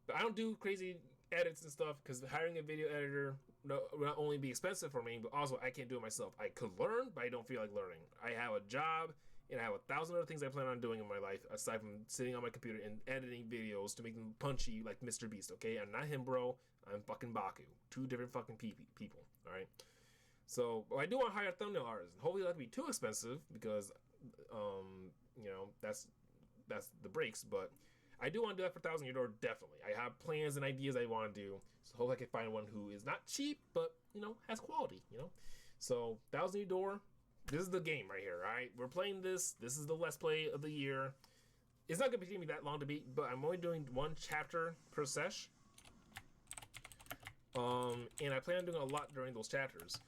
But I don't do crazy edits and stuff because hiring a video editor will not only be expensive for me, but also I can't do it myself. I could learn, but I don't feel like learning. I have a job, and I have 1,000 other things I plan on doing in my life aside from sitting on my computer and editing videos to make them punchy like Mr. Beast, okay? I'm not him, bro. I'm fucking Baku. Two different fucking people, all right? So I do want to hire a thumbnail artist. Hopefully that won't be too expensive because, you know, that's the breaks. But I do want to do that for $1,000 Year Door, definitely. I have plans and ideas I want to do. So hopefully I can find one who is not cheap, but, you know, has quality, you know. So $1,000 Year Door, this is the game right here, all right? We're playing this. This is the Let's Play of the year. It's not going to be taking me that long to beat, but I'm only doing one chapter per sesh. And I plan on doing a lot during those chapters.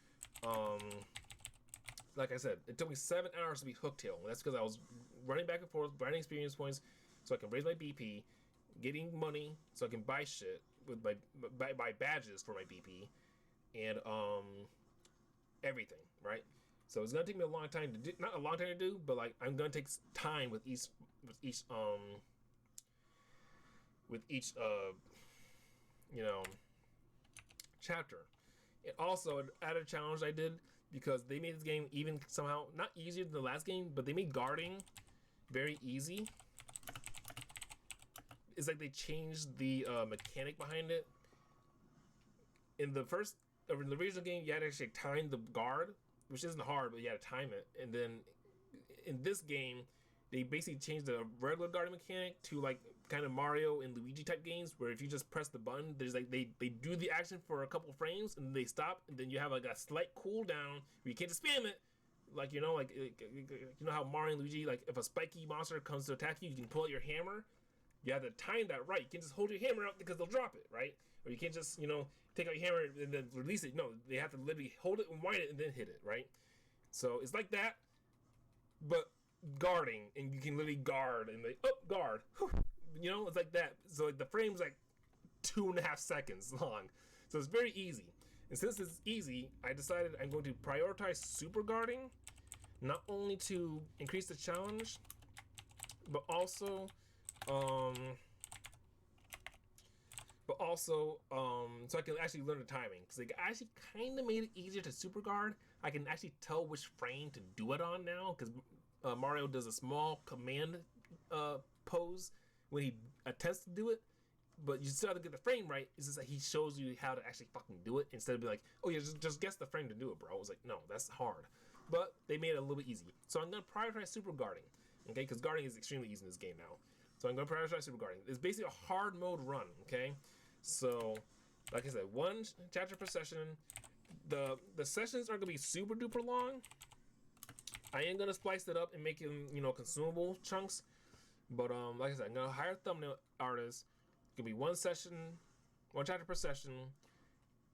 Like I said, it took me 7 hours to beat Hooktail. That's because I was running back and forth, grinding experience points, so I can raise my BP, getting money so I can buy shit with my buy badges for my BP, and everything, right? So it's gonna take me a long time to do, not a long time to do, but like I'm gonna take time with each you know, chapter. And also an added challenge I did because they made this game even somehow not easier than the last game, but they made guarding very easy. It's like they changed the mechanic behind it. In the original game, you had to actually time the guard, which isn't hard, but you had to time it. And then in this game, they basically changed the regular guarding mechanic to like kind of Mario and Luigi type games, where if you just press the button, there's like they do the action for a couple frames and then they stop, and then you have like a slight cooldown where you can't just spam it. Like, you know, like you know how Mario and Luigi, like if a spiky monster comes to attack you, you can pull out your hammer. You have to time that right. You can't just hold your hammer out because they'll drop it, right? Or you can't just, you know, take out your hammer and then release it. No, they have to literally hold it and wind it and then hit it, right? So it's like that, but guarding, and you can literally guard and like, oh, guard. You know, it's like that. So like the frame's like 2.5 seconds long. So it's very easy. And since it's easy, I decided I'm going to prioritize super guarding, not only to increase the challenge, but also so I can actually learn the timing, because they actually kind of made it easier to super guard. I can actually tell which frame to do it on now, because Mario does a small command pose when he attempts to do it, but you still have to get the frame right. It's just like he shows you how to actually fucking do it instead of being like, oh yeah, just guess the frame to do it, bro. I was like, no, that's hard. But they made it a little bit easy. So I'm gonna prioritize super guarding, okay? Because guarding is extremely easy in this game now. So I'm gonna prioritize super guarding. It's basically a hard mode run, okay? So, like I said, one chapter per session. The sessions aren't gonna be super duper long. I am gonna splice it up and make them, you know, consumable chunks. But like I said, I'm gonna hire a thumbnail artist. It's gonna be one chapter per session,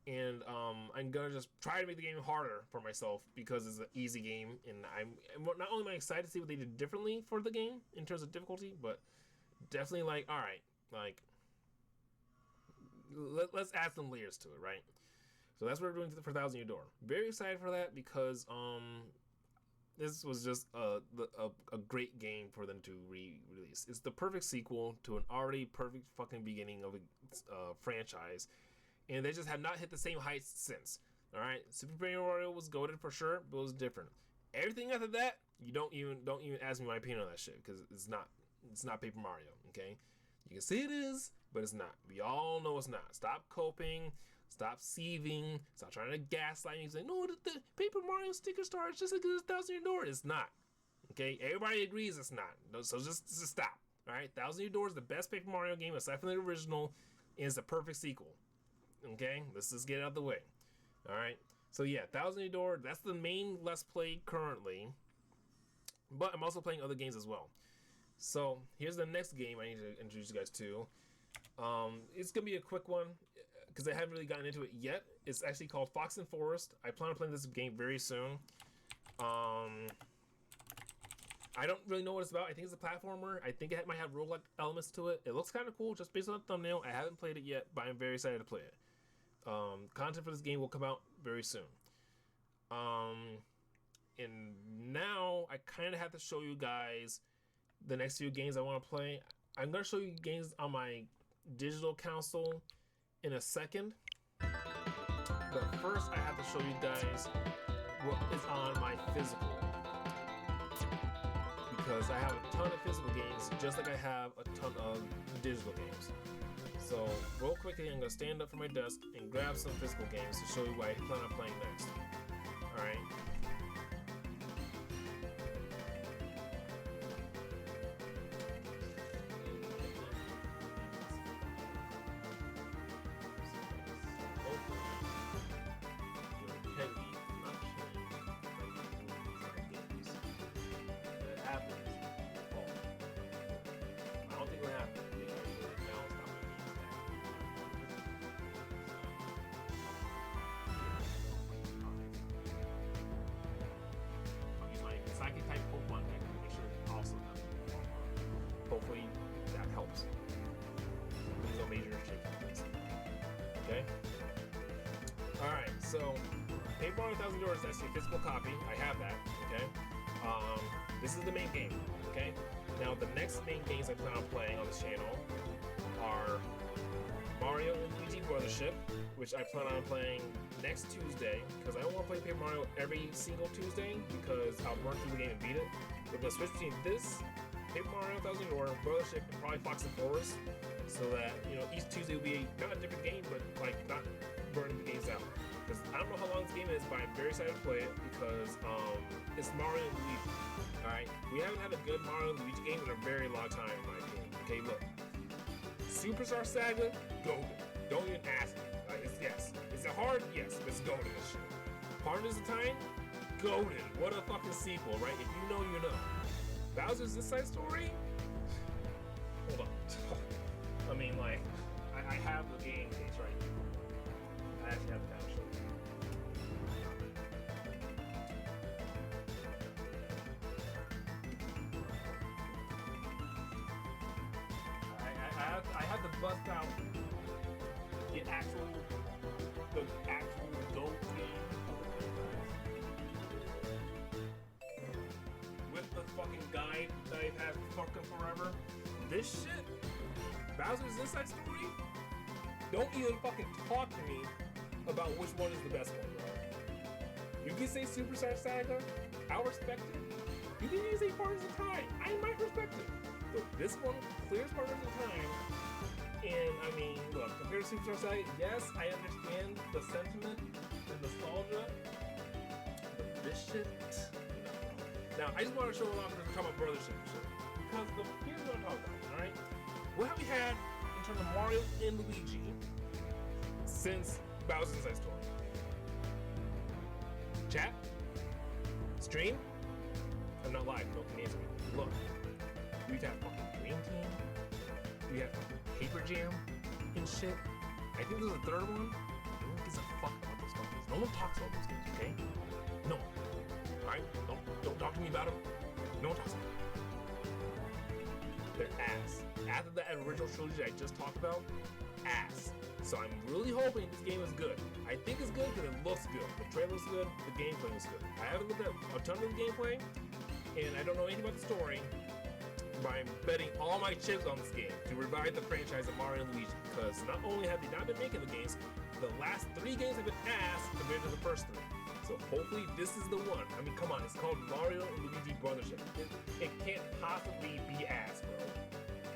and I'm gonna just try to make the game harder for myself because it's an easy game, and I'm not only am I excited to see what they did differently for the game in terms of difficulty, but definitely like, all right, like let's add some layers to it, right? So that's what we're doing for $1,000 Year Door. Very excited for that because this was just a great game for them to re-release. It's the perfect sequel to an already perfect fucking beginning of a franchise, and they just have not hit the same heights since. All right, Super Mario was goated for sure, but it was different. Everything after that, you don't even ask me my opinion on that shit, because it's not Paper Mario. Okay, you can say it is, but it's not. We all know it's not. Stop coping. Stop sieving. Stop trying to gaslight me. Say, no, the Paper Mario sticker star is just as good as $1,000 Year Door. It's not. Okay? Everybody agrees it's not. So just stop. Alright? $1,000 Year Door is the best Paper Mario game aside from the original, and it's the perfect sequel. Okay? Let's just get it out of the way. Alright? So yeah, $1,000 Year Door, that's the main Let's Play currently. But I'm also playing other games as well. So here's the next game I need to introduce you guys to. It's gonna be a quick one, because I haven't really gotten into it yet. It's actually called Fox and Forest. I plan on playing this game very soon. I don't really know what it's about. I think it's a platformer. I think it might have roguelike elements to it. It looks kind of cool just based on the thumbnail. I haven't played it yet, but I'm very excited to play it. Content for this game will come out very soon. And now I kind of have to show you guys the next few games I want to play. I'm going to show you games on my digital console in a second, but first I have to show you guys what is on my physical, because I have a ton of physical games just like I have a ton of digital games. So real quickly, I'm going to stand up from my desk and grab some physical games to show you what I plan on playing next. Alright. Psychic type Pokemon deck to make sure it also does. Hopefully that helps. There's no major shakes. Okay? Alright, so Paper Mario 1000 Doors, that's your physical copy. I have that, okay? This is the main game, okay? Now the next main games I plan on playing on this channel are Mario and Luigi Brothership, which I plan on playing next Tuesday, because I don't want to play Paper Mario every single Tuesday, because I'll run through the game and beat it. We're going to switch between this, Paper Mario 1000 Door, Brothership, and probably Fox and Forest, so that, you know, each Tuesday will be not a different game, but like not burning the games out. Because I don't know how long this game is, but I'm very excited to play it, because it's Mario and Luigi. Alright? We haven't had a good Mario and Luigi game in a very long time, in my opinion. Okay, look. Superstar Saga, golden. Don't even ask me. Yes. Is it hard? Yes. Let's go to this shit. Partners of Time? Golden. What a fucking sequel, right? If you know, you know. Bowser's Inside Story? Hold on. I mean, like, I have the game case right here. I actually have the kind of show you. I had to bust out the actual GOAT game with the fucking guide that I've had fucking forever. This shit, Bowser's Inside Story, don't even fucking talk to me about which one is the best one, bro. You can say Superstar Saga, I'll respect it. You can even say Partners of Time, I might respect it. But this one clears Partners of Time. And I mean, look, compared to Superstar Saga, yes, I understand the sentiment and nostalgia, but this shit, no. Now, I just want to show a lot because we're talking about brothership and shit. Because here's what I'm talking about, alright? What have we had in terms of Mario and Luigi since Bowser's Inside Story? Chat? Stream? I'm not live, no can answer me. Look, we've had fucking Dream Team, we have Paper Jam and shit. I think there's a third one. No one gives a fuck about those companies. No one talks about those games, okay? No one. Alright? Don't talk to me about them. No one talks about them. They're ass. After that original trilogy I just talked about, ass. So I'm really hoping this game is good. I think it's good because it looks good. The trailer looks good, the gameplay looks good. I haven't looked at a ton of the gameplay, and I don't know anything about the story. I'm betting all my chips on this game to revive the franchise of Mario and Luigi, because not only have they not been making the games, the last 3 games have been ass compared to the first 3. So hopefully this is the one. I mean, come on, it's called Mario and Luigi Brothership. It can't possibly be ass, bro.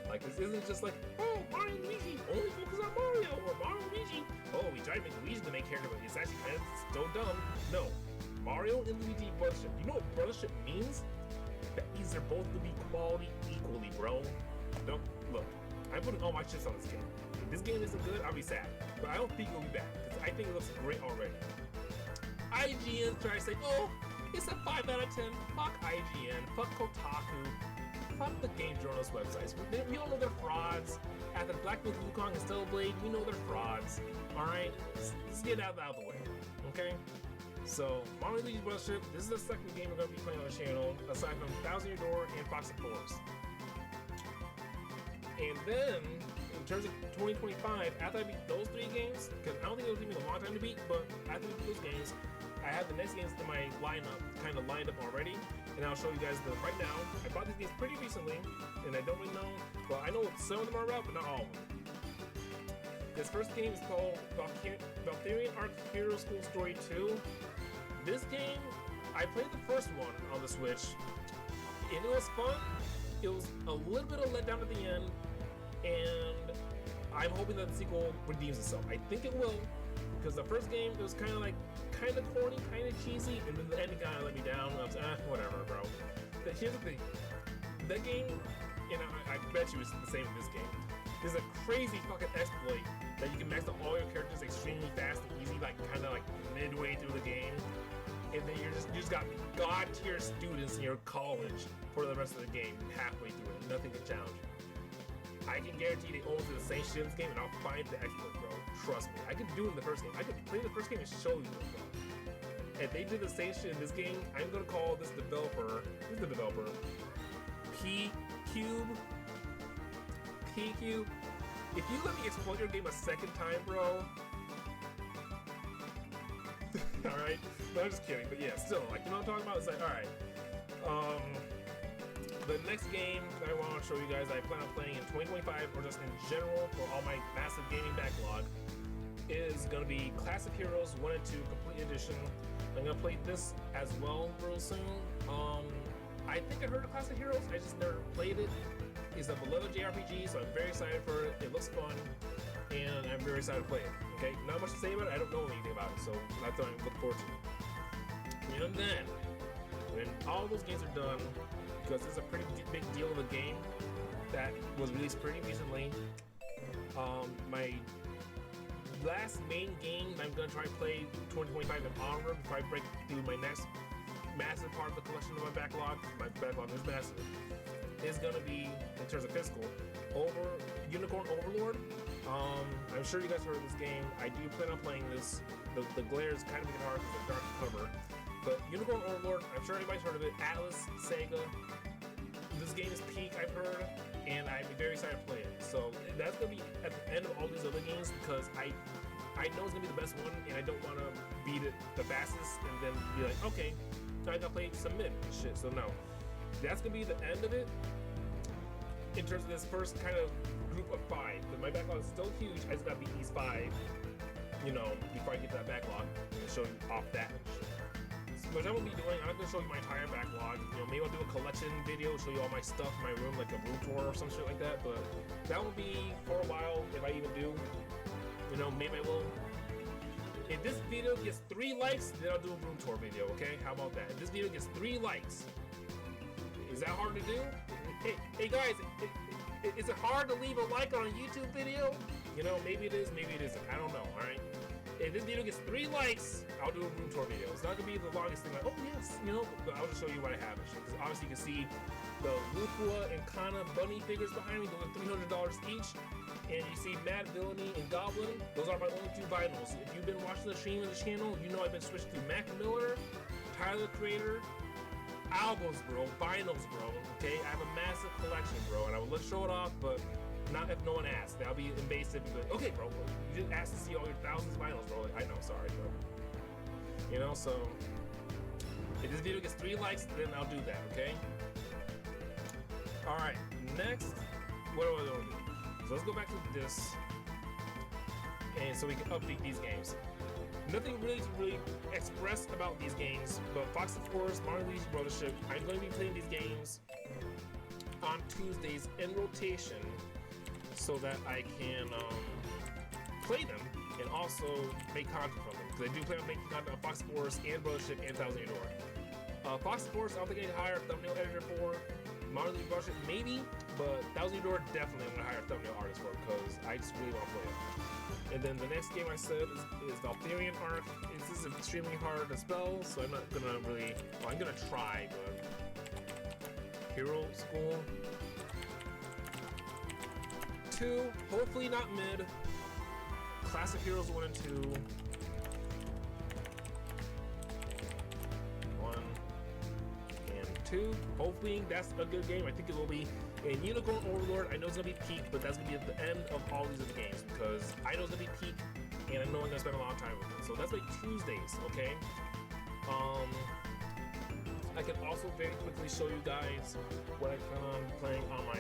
Like, this isn't just like, oh, Mario and Luigi, only focus on Mario, or Mario and Luigi. Oh, we tried to make Luigi the main character, but it's actually kind of so dumb. No, Mario and Luigi Brothership. You know what brothership means? That means they're both gonna be quality equally, bro. Don't look. I'm putting all my chips on this game. If this game isn't good, I'll be sad. But I don't think it'll be bad because I think it looks great already. IGN try to say, oh, it's a 5 out of 10. Fuck IGN. Fuck Kotaku. Fuck the game journalist websites. We all know they're frauds. After Black Myth, Wukong, and Stellar Blade, we know they're frauds. All right, let's get out of the way. Okay. So, Mario Luigi Brothership, this is the second game we're going to be playing on the channel, aside from Thousand Year Door and Fox and Forest. And then, in terms of 2025, after I beat those 3 games, because I don't think it was even a long time to beat, but after I beat those games, I have the next games in my lineup, kind of lined up already, and I'll show you guys them right now. I bought these games pretty recently, and I don't really know, well, I know some of them are out, but not all of them. This first game is called Valkyrian Arc Hero School Story 2. This game, I played the first one on the Switch, and it was fun. It was a little bit of letdown at the end, and I'm hoping that the sequel redeems itself. I think it will, because the first game, it was kind of kind of corny, kind of cheesy, and then the ending kind of let me down. I was whatever, bro. But here's the thing, that game, and I bet you it's the same in this game. There's a crazy fucking exploit that you can max out all your characters extremely fast and easy, like kind of like midway through the game, and then you just got god tier students in your college for the rest of the game halfway through it. Nothing can challenge you. I can guarantee they all do the same shit in this game, and I'll find the exploit, bro. Trust me. I could do it in the first game. I could play the first game and show you it, bro. If they did the same shit in this game, I'm gonna call this developer. Who's the developer? P-Cube. If you let me exploit your game a second time, bro. Alright? No, I'm just kidding, but yeah, still, like, you know what I'm talking about? It's like, alright. The next game that I want to show you guys that I plan on playing in 2025, or just in general for all my massive gaming backlog, is gonna be Classic Heroes 1 and 2 Complete Edition. I'm gonna play this as well real soon. I think I heard of Classic Heroes, I just never played it. It's a beloved JRPG, so I'm very excited for it. It looks fun, and I'm very excited to play it. Okay, not much to say about it. I don't know anything about it, so that's what I'm looking forward to. And then, when all those games are done, because it's a pretty big deal of a game that was released pretty recently, my last main game I'm gonna try to play 2025 and onward before I break through my next massive part of the collection of my backlog. My backlog is massive. Is gonna be, in terms of physical, Unicorn Overlord. I'm sure you guys heard of this game. I do plan on playing this. The glare is kind of making it hard because of the dark cover. But Unicorn Overlord, I'm sure everybody's heard of it. Atlas, Sega. This game is peak, I've heard, and I'm very excited to play it. So that's gonna be at the end of all these other games, because I know it's gonna be the best one, and I don't want to beat it the fastest and then be like, okay, now I gotta play some mid shit. So no. That's gonna be the end of it in terms of this first kind of group of 5. But my backlog is still huge. I just gotta beat these 5, you know, before I get to that backlog and show you off that shit. So what I'm gonna be doing, I'm not gonna show you my entire backlog. You know, maybe I'll do a collection video, show you all my stuff in my room, like a room tour or some shit like that. But that will be for a while, if I even do. You know, maybe I will. If this video gets 3 likes, then I'll do a room tour video, okay? How about that? If this video gets 3 likes, is that hard to do? Hey guys, is it hard to leave a like on a YouTube video? You know, maybe it is, maybe it isn't. I don't know, alright? If this video gets 3 likes, I'll do a room tour video. It's not gonna be the longest thing, like, oh yes, you know, but I'll just show you what I have and shit. Because obviously you can see the Lupua and Kana bunny figures behind me. Those are $300 each. And you see Mad Villainy and Goblin. Those are my only 2 vinyls. If you've been watching the stream of the channel, you know I've been switching to Mac Miller, Tyler Creator, albums, bro, vinyls, bro. Okay, I have a massive collection, bro, and I would show it off, but not if no one asks. That'll be invasive. But okay, bro, you didn't ask to see all your thousands of vinyls, bro. I know, sorry, bro. You know, so if this video gets 3 likes, then I'll do that. Okay. All right. Next, what do I do? So let's go back to this, and so we can update these games. Nothing really to really express about these games, but Fox and Forest, Mario Luigi Brothership, I'm going to be playing these games on Tuesdays in rotation so that I can play them and also make content from them. Because I do plan on making content on Fox Forest and Brothership and Thousand Year Door. Fox Forest, I don't think I need to hire a thumbnail editor for. Mario Luigi Brothership, maybe, but Thousand Year Door, definitely I'm going to hire a thumbnail artist for, because I just really want to play it. And then the next game I said is Valtharian Arc. This is extremely hard to spell, so I'm not gonna really, well, I'm gonna try, but Hero School 2, hopefully not mid. Classic Heroes 1 and 2. 1 and 2. Hopefully that's a good game. I think it will be. And Unicorn Overlord, I know it's gonna be peak, but that's gonna be at the end of all these other games, because I know it's gonna be peak, and I know I'm gonna spend a lot of time with it. So that's like Tuesdays, okay? I can also very quickly show you guys what I plan on playing on my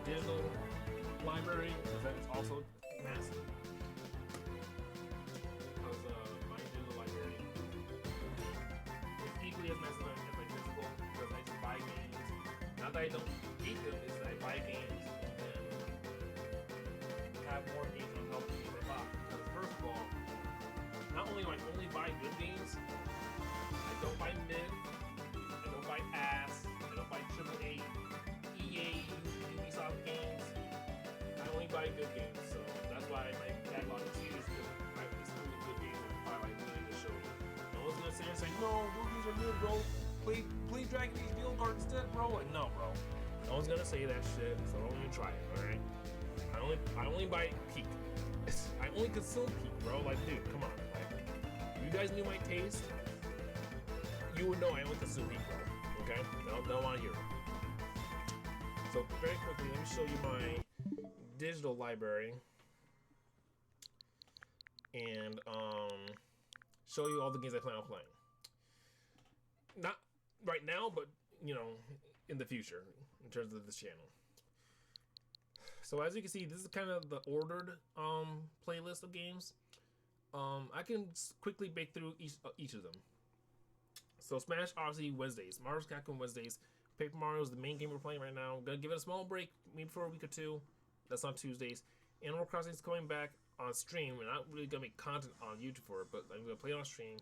digital library, because that is also massive. Because my digital library is equally as massive as my physical, because I just buy games. Not that I don't beat them, is that I buy games and then have more games on top of the games I bought. Because first of all, not only do I only buy good games, I don't buy mid, I don't buy ass, I don't buy AAA, EA, Ubisoft games. I only buy good games, so that's why my backlog is huge. I just really good games and I like really to show you. No one's gonna sit here and say, no, those games are good, bro. Play Dragon Age Guild instead, bro. Like, no, bro. No one's gonna say that shit, so don't even try it, alright? I only buy Peak. I only consume Peak, bro. Like, dude, come on. Like, if you guys knew my taste, you would know I only consume Peak, bro. Okay? Don't want to hear it. So, very quickly, let me show you my digital library. And, show you all the games I plan on playing. Not right now, but, you know, in the future, in terms of this channel. So as you can see, this is kind of the ordered playlist of games. I can quickly break through each of them. So Smash, obviously Wednesdays. Marvel's Capcom Wednesdays. Paper Mario is the main game we're playing right now. I'm gonna give it a small break, maybe for a week or two. That's on Tuesdays. Animal Crossing is coming back on stream. We're not really gonna make content on YouTube for it, but I'm gonna play it on stream.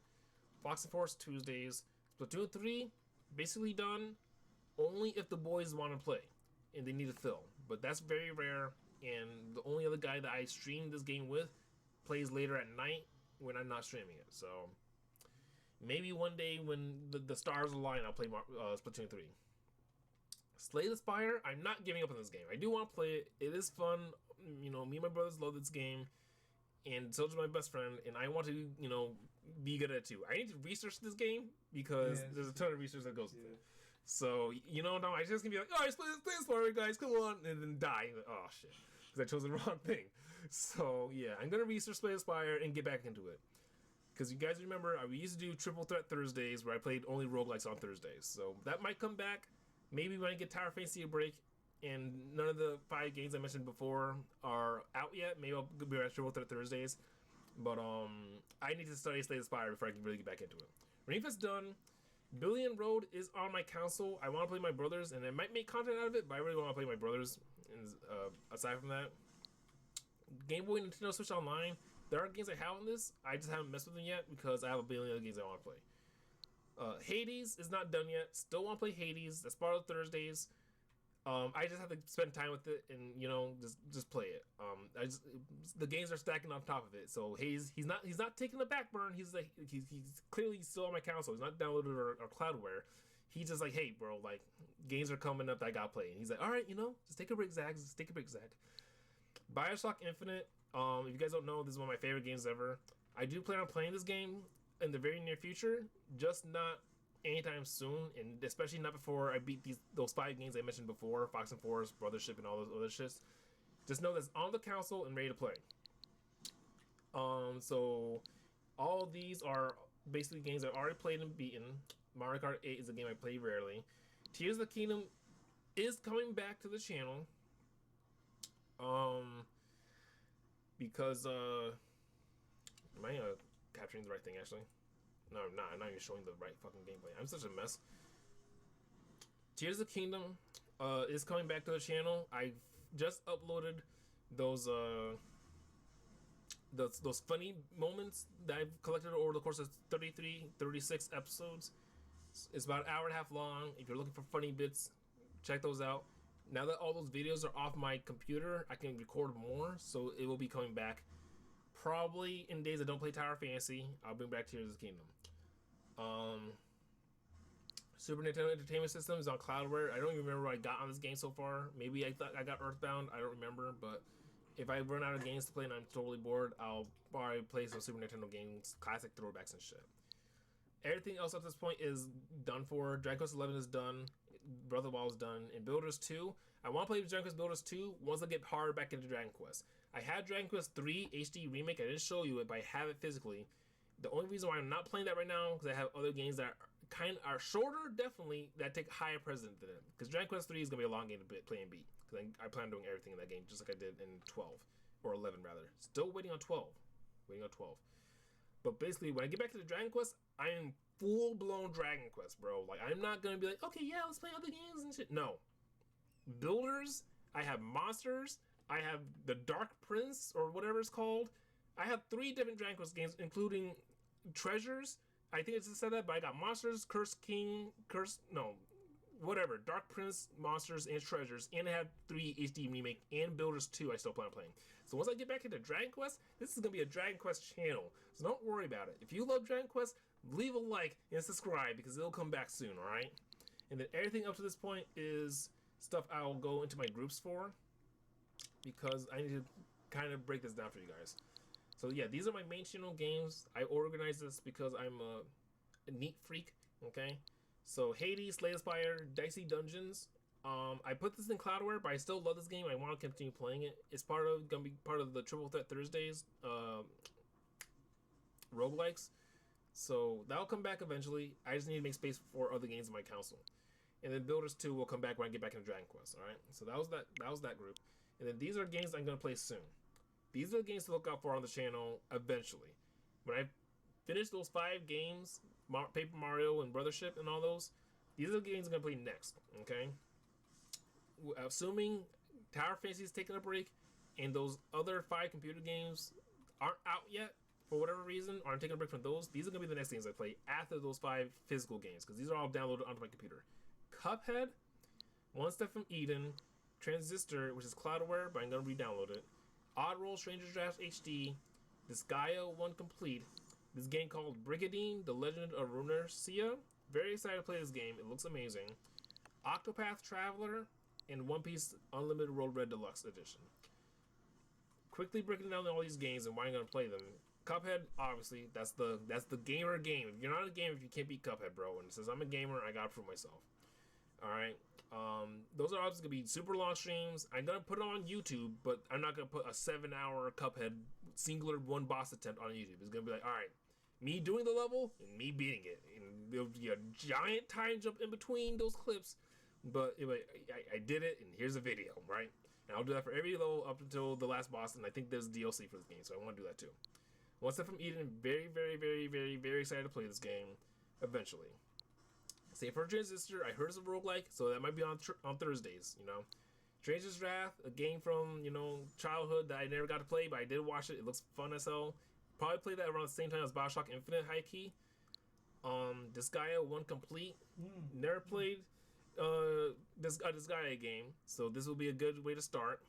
Fox and Force Tuesdays. Splatoon 3, basically done. Only if the boys want to play and they need a fill. But that's very rare, and the only other guy that I stream this game with plays later at night when I'm not streaming it. So maybe one day when the stars align, I'll play Splatoon 3. Slay the Spire, I'm not giving up on this game. I do want to play it. It is fun. You know, me and my brothers love this game, and so does my best friend, and I want to, you know, be good at it too. I need to research this game because there's a ton of research that goes with it. So, you know, no, I just gonna be like, alright, play this Spire, guys, come on, and then die. Like, oh, shit. Because I chose the wrong thing. So, yeah, I'm gonna research Slay the Spire and get back into it. Because you guys remember, we used to do Triple Threat Thursdays where I played only roguelikes on Thursdays. So, that might come back. Maybe when I get Tower Fantasy a break and none of the 5 games I mentioned before are out yet, maybe I'll be at Triple Threat Thursdays. But, I need to study Slay the Spire before I can really get back into it. Reef's done. Billion Road is on my console. I want to play my brothers, and I might make content out of it, but I really want to play my brothers. And, aside from that, Game Boy, Nintendo Switch Online, there are games I have on this. I just haven't messed with them yet because I have a billion other games I want to play. Hades is not done yet. Still want to play Hades. That's part of Thursdays. I just have to spend time with it and, you know, just play it. The games are stacking on top of it. So he's not taking the back burn. He's clearly still on my console. He's not downloaded or cloudware. He's just like, hey, bro, like, games are coming up that I gotta play. And he's like, all right, you know, just take a break, Zach. Just take a break, Zach. BioShock Infinite. If you guys don't know, this is one of my favorite games ever. I do plan on playing this game in the very near future, just not anytime soon, and especially not before I beat those 5 games I mentioned before, Fox and Force, Brothership, and all those other shits. Just know that's on the console and ready to play. So all of these are basically games I've already played and beaten. Mario Kart 8 is a game I play rarely. Tears of the Kingdom is coming back to the channel. Because am I capturing the right thing actually? No, I'm not. I'm not even showing the right fucking gameplay. I'm such a mess. Tears of the Kingdom is coming back to the channel. I just uploaded those funny moments that I've collected over the course of 36 episodes. It's about an hour and a half long. If you're looking for funny bits, check those out. Now that all those videos are off my computer, I can record more, so it will be coming back. Probably in days I don't play Tower Fantasy, I'll bring back Tears of the Kingdom. Super Nintendo Entertainment System is on Cloudware. I don't even remember what I got on this game so far. Maybe I thought I got Earthbound. I don't remember, but if I run out of games to play and I'm totally bored, I'll probably play some Super Nintendo games, classic throwbacks and shit. Everything else up to this point is done for. Dragon Quest 11 is done. Breath of the Wild is done. And Builders 2, I want to play Dragon Quest Builders 2 once I get hard back into Dragon Quest. I had Dragon Quest 3 HD Remake. I didn't show you it, but I have it physically. The only reason why I'm not playing that right now is because I have other games that are shorter, definitely, that take higher precedence than it. Because Dragon Quest 3 is going to be a long game to play and beat. Because I plan on doing everything in that game, just like I did in 12. Or 11, rather. Still waiting on 12. But basically, when I get back to the Dragon Quest, I am full-blown Dragon Quest, bro. Like, I'm not going to be like, okay, yeah, let's play other games and shit. No. Builders, I have Monsters, I have the Dark Prince, or whatever it's called. I have 3 different Dragon Quest games, including treasures. I think it just said that, but I got monsters, whatever, Dark Prince, monsters, and treasures, and I have 3 HD remake and Builders 2 I still plan on playing. So once I get back into Dragon Quest, this is gonna be a Dragon Quest channel. So don't worry about it. If you love Dragon Quest, leave a like and subscribe because it'll come back soon, alright? And then everything up to this point is stuff I'll go into my groups for, because I need to kind of break this down for you guys. So yeah, these are my main channel games. I organize this because I'm a neat freak, okay? So Hades, Slay the Spire, Dicey Dungeons. I put this in Cloudware, but I still love this game. I want to continue playing it. It's gonna be part of the Triple Threat Thursdays roguelikes. So that'll come back eventually. I just need to make space for other games in my console. And then Builders 2 will come back when I get back into Dragon Quest. All right. So that was that group. And then these are games I'm gonna play soon. These are the games to look out for on the channel eventually. When I finish those 5 games, Paper Mario and Brothership and all those, these are the games I'm gonna play next. Okay. Assuming Tower Fantasy is taking a break, and those other 5 computer games aren't out yet for whatever reason, or I'm taking a break from those, these are gonna be the next games I play after those 5 physical games, because these are all downloaded onto my computer. Cuphead, One Step from Eden, Transistor, which is Cloudware, but I'm gonna re-download it. Oddworld Stranger's Draft HD, Disgaea 1 Complete, this game called Brigadine, The Legend of Runeterra. Very excited to play this game. It looks amazing. Octopath Traveler, and One Piece Unlimited World Red Deluxe Edition. Quickly breaking down all these games and why I'm gonna play them. Cuphead, obviously, that's the gamer game. If you're not a gamer, if you can't beat Cuphead, bro. And it says I'm a gamer, I gotta prove myself. Alright. Those are obviously gonna be super long streams. I'm gonna put it on YouTube, but I'm not gonna put a 7-hour Cuphead singular one boss attempt on YouTube. It's gonna be like, alright, me doing the level and me beating it. And there'll be a giant time jump in between those clips. But anyway, I did it, and here's a video, right? And I'll do that for every level up until the last boss, and I think there's DLC for this game, so I want to do that too. One Step from Eden, very, very, very, very, very excited to play this game eventually. Same for Transistor, I heard it's a roguelike, so that might be on Thursdays, you know. Stranger's Wrath, a game from, you know, childhood that I never got to play, but I did watch it. It looks fun as hell. Probably play that around the same time as Bioshock Infinite, high key. Disgaea 1 Complete, never played this Disgaea game, so this will be a good way to start.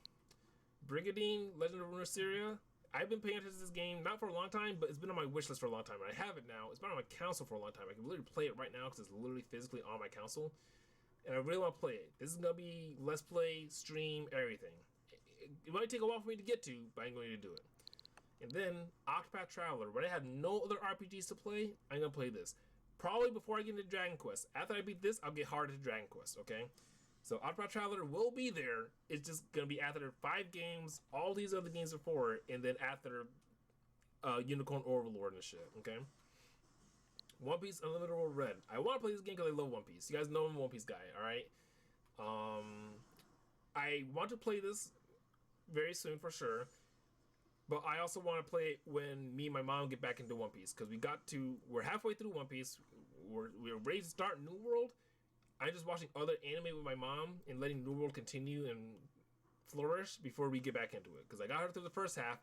Brigadine, Legend of Runeterra. I've been paying attention to this game, not for a long time, but it's been on my wish list for a long time. And I have it now. It's been on my console for a long time. I can literally play it right now because it's literally physically on my console. And I really want to play it. This is going to be Let's Play, stream, everything. It might take a while for me to get to, but I'm going to do it. And then, Octopath Traveler. When I have no other RPGs to play, I'm going to play this. Probably before I get into Dragon Quest. After I beat this, I'll get hard into Dragon Quest, okay? So Octopath Traveler will be there. It's just going to be after 5 games, all these other games before it, and then after Unicorn Overlord and shit, okay? One Piece Unlimited World Red. I want to play this game because I love One Piece. You guys know I'm a One Piece guy, alright? I want to play this very soon for sure. But I also want to play it when me and my mom get back into One Piece. Because we're halfway through One Piece. We're ready to start New World. I'm just watching other anime with my mom and letting New World continue and flourish before we get back into it. Because I got her through the first half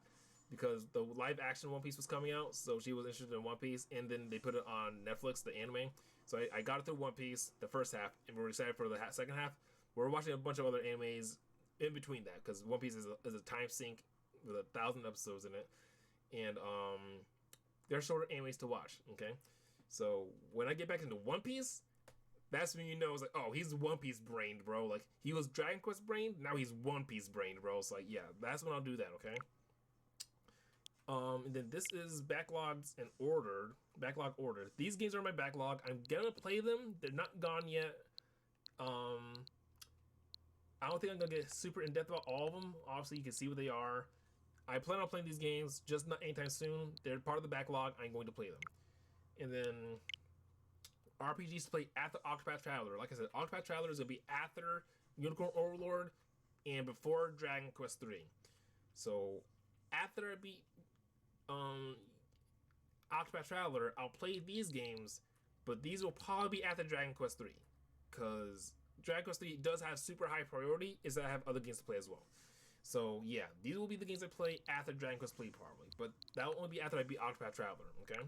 because the live action One Piece was coming out. So she was interested in One Piece. And then they put it on Netflix, the anime. So I got her through One Piece, the first half. And we're excited for the second half. We're watching a bunch of other animes in between that. Because One Piece is a time sink with 1,000 episodes in it, and they're shorter animes to watch. Okay, so when I get back into One Piece, that's when you know it's like, oh, he's One Piece brained, bro. Like he was Dragon Quest brained, now he's One Piece brained, bro. It's like, yeah, that's when I'll do that. Okay. And then this is backlog ordered. These games are in my backlog. I'm gonna play them. They're not gone yet. I don't think I'm gonna get super in depth about all of them. Obviously, you can see what they are. I plan on playing these games, just not anytime soon. They're part of the backlog. I'm going to play them. And then RPGs to play after Octopath Traveler. Like I said, Octopath Traveler is going to be after Unicorn Overlord and before Dragon Quest 3. So after I beat Octopath Traveler, I'll play these games, but these will probably be after Dragon Quest 3. Because Dragon Quest 3 does have super high priority, is that I have other games to play as well. So, yeah, these will be the games I play after Dragon Quest 3 probably. But that will only be after I beat Octopath Traveler, okay?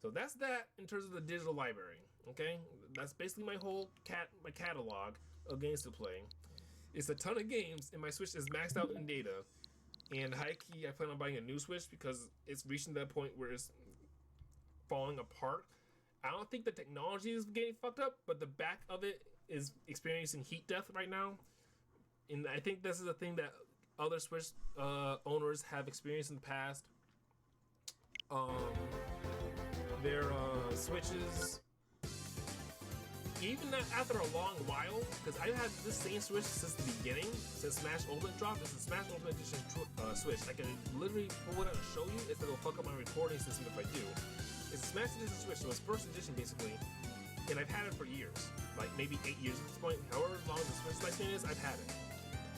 So that's that in terms of the digital library. Okay, that's basically my whole my catalog of games to play. It's a ton of games, and my Switch is maxed out in data. And high key, I plan on buying a new Switch because it's reaching that point where it's falling apart. I don't think the technology is getting fucked up, but the back of it is experiencing heat death right now. And I think this is a thing that other Switch owners have experienced in the past. Their Switches, even after a long while, because I've had this same Switch since the beginning, since Smash Ultimate dropped. It's a Smash Ultimate Edition Switch. I can literally pull it out and show you. It's gonna fuck up my recording system if I do. It's a Smash Edition Switch, so it's first edition basically, and I've had it for years, like maybe 8 years at this point. However long the Switch lifespan is, I've had it.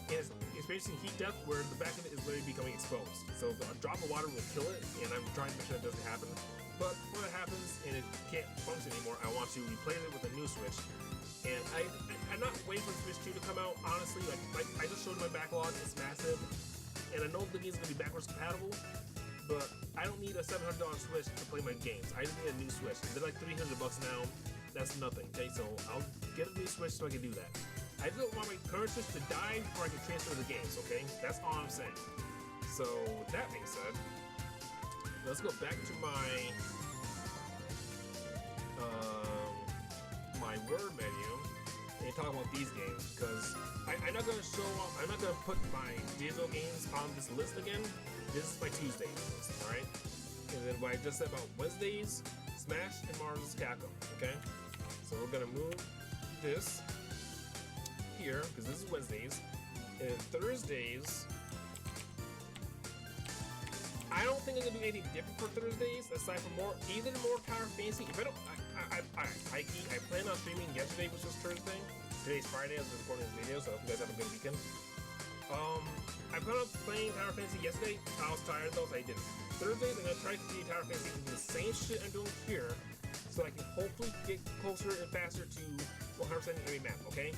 And it's experiencing heat death where the back of it is literally becoming exposed. So a drop of water will kill it, and I'm trying to make sure that doesn't happen. But when it happens and it can't function anymore, I want to replace it with a new Switch. And I'm not waiting for the Switch 2 to come out, honestly. Like I just showed you my backlog, it's massive. And I know the game's gonna be backwards compatible, but I don't need a $700 Switch to play my games. I just need a new Switch. They're like $300 now. That's nothing, okay? So I'll get a new Switch so I can do that. I just don't want my current Switch to die before I can transfer the games, okay? That's all I'm saying. So, with that being said, let's go back to my my word menu and talk about these games, because I'm not gonna I'm not gonna put my digital games on this list again. This is my Tuesday list, alright? And then what I just said about Wednesdays, Smash and Marvel's Capcom, okay? So we're gonna move this here, because this is Wednesdays, and Thursdays, I don't think I'm gonna do anything different for Thursdays aside from either more Tower Fantasy. If I don't, I plan on streaming yesterday, which was Thursday. Today's Friday as I'm recording this video, so I hope you guys have a good weekend. I plan on playing Tower Fantasy yesterday. I was tired though, so I didn't. Thursdays, I'm gonna try to continue Tower Fantasy and do the same shit I'm doing here, so I can hopefully get closer and faster to 100% every map. Okay.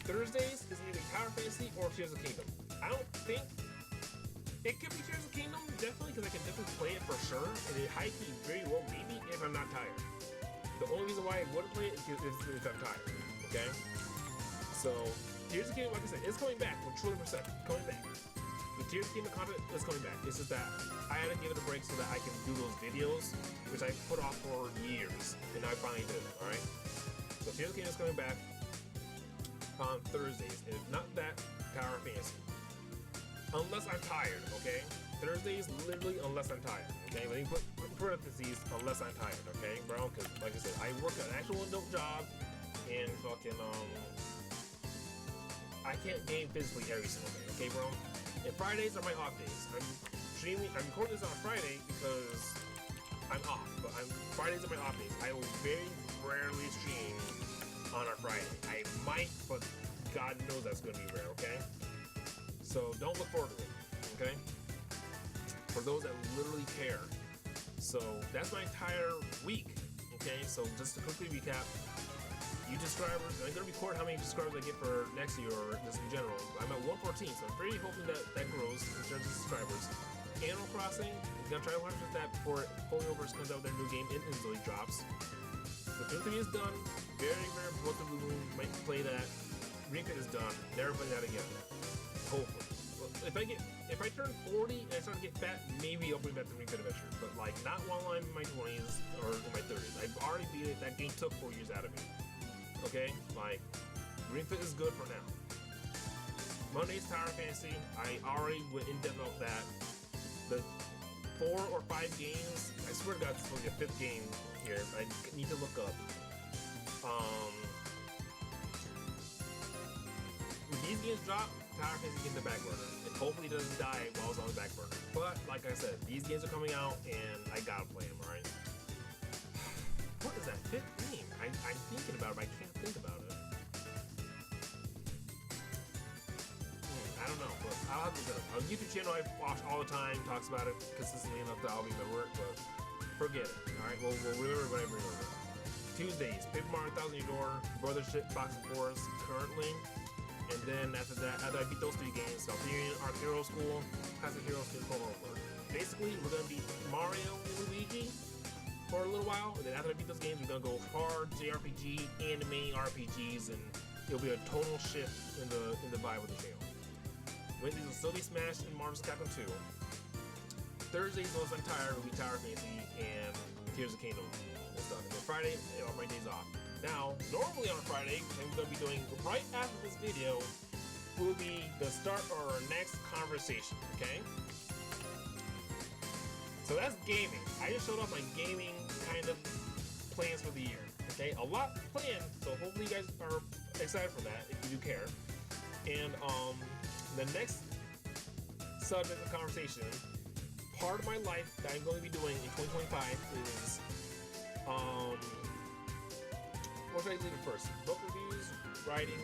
Thursdays is either Tower Fantasy or Tears of the Kingdom. I don't think it could be Tears of the Kingdom, definitely, because I can definitely play it for sure, and it high key very well maybe if I'm not tired. The only reason why I wouldn't play it is if I'm tired. Okay, so Tears of the Kingdom, like I said, it's coming back 1,000,000%. Coming back. The Tears of the Kingdom content is coming back. It's just that I had to give it a break so that I can do those videos, which I put off for years, and I finally did it. All right. So Tears of the Kingdom is coming back on Thursdays, and if not that, Tower Fantasy. Unless I'm tired, okay? Thursdays, literally, unless I'm tired, okay? Let me put parentheses, unless I'm tired, okay, bro? Because, like I said, I work an actual adult job, and fucking, I can't game physically every single day, okay, bro? And Fridays are my off days. I'm recording this on Friday because I'm off, but Fridays are my off days. I will very rarely stream on a Friday. I might, but God knows that's gonna be rare, okay? So don't look forward to it, okay? For those that literally care. So that's my entire week, okay? So just to quickly recap, YouTube subscribers, I'm gonna record how many subscribers I get for next year or just in general. I'm at 114, so I'm pretty hoping that grows in terms of subscribers. Animal Crossing, I'm gonna try to 100% that before Folioverse comes out with their new game and Zoe drops. The Toon 3 is done. Very, very important. Might play that. Ring Fit is done. Never play that again. Hopefully. Well, if I turn 40 and I start to get fat, maybe I'll bring back the Ring Fit Adventure. But like not while I'm in my 20s or in my 30s. I've already beat it. That game took 4 years out of me. Okay? Like, Ring Fit is good for now. Monday's Tower Fantasy. I already went in depth about that. The 4 or 5 games. I swear to God, this is like a 5th game here. I need to look up. When these games drop, Tower Fantasy gets the back burner, and hopefully it doesn't die while it's on the back burner. But like I said, these games are coming out, and I gotta play them. All right. What is that 5th game? I'm thinking about it, but I can't think about it. I don't know, but I'll have to look it up. On YouTube channel I watch all the time, talks about it consistently enough that I'll be at work, but forget it. Alright, we'll remember whenever we remember. Tuesdays, Paper Mario 1000 Year Door, Brothership, Fox and Forest currently. And then after that, after I beat those 3 games, Valkyrian Arc Hero School, Classic Hero School over. Basically, we're gonna beat Mario and Luigi for a little while, and then after I beat those games, we're gonna go hard JRPG, anime RPGs, and it'll be a total shift in the vibe of the channel. Wednesdays will still be Smash and Marvel's Capcom 2. Thursdays, those I'm tired, will be Tower Fantasy and Tears of the Kingdom and stuff. And then Friday, are my days off. Now, normally on a Friday, I'm gonna be doing right after this video will be the start of our next conversation. Okay. So that's gaming. I just showed off my gaming kind of plans for the year. Okay, a lot planned, so hopefully you guys are excited for that if you do care. And the next subject of conversation, part of my life that I'm going to be doing in 2025 is what should I leave it first? Book reviews, writing,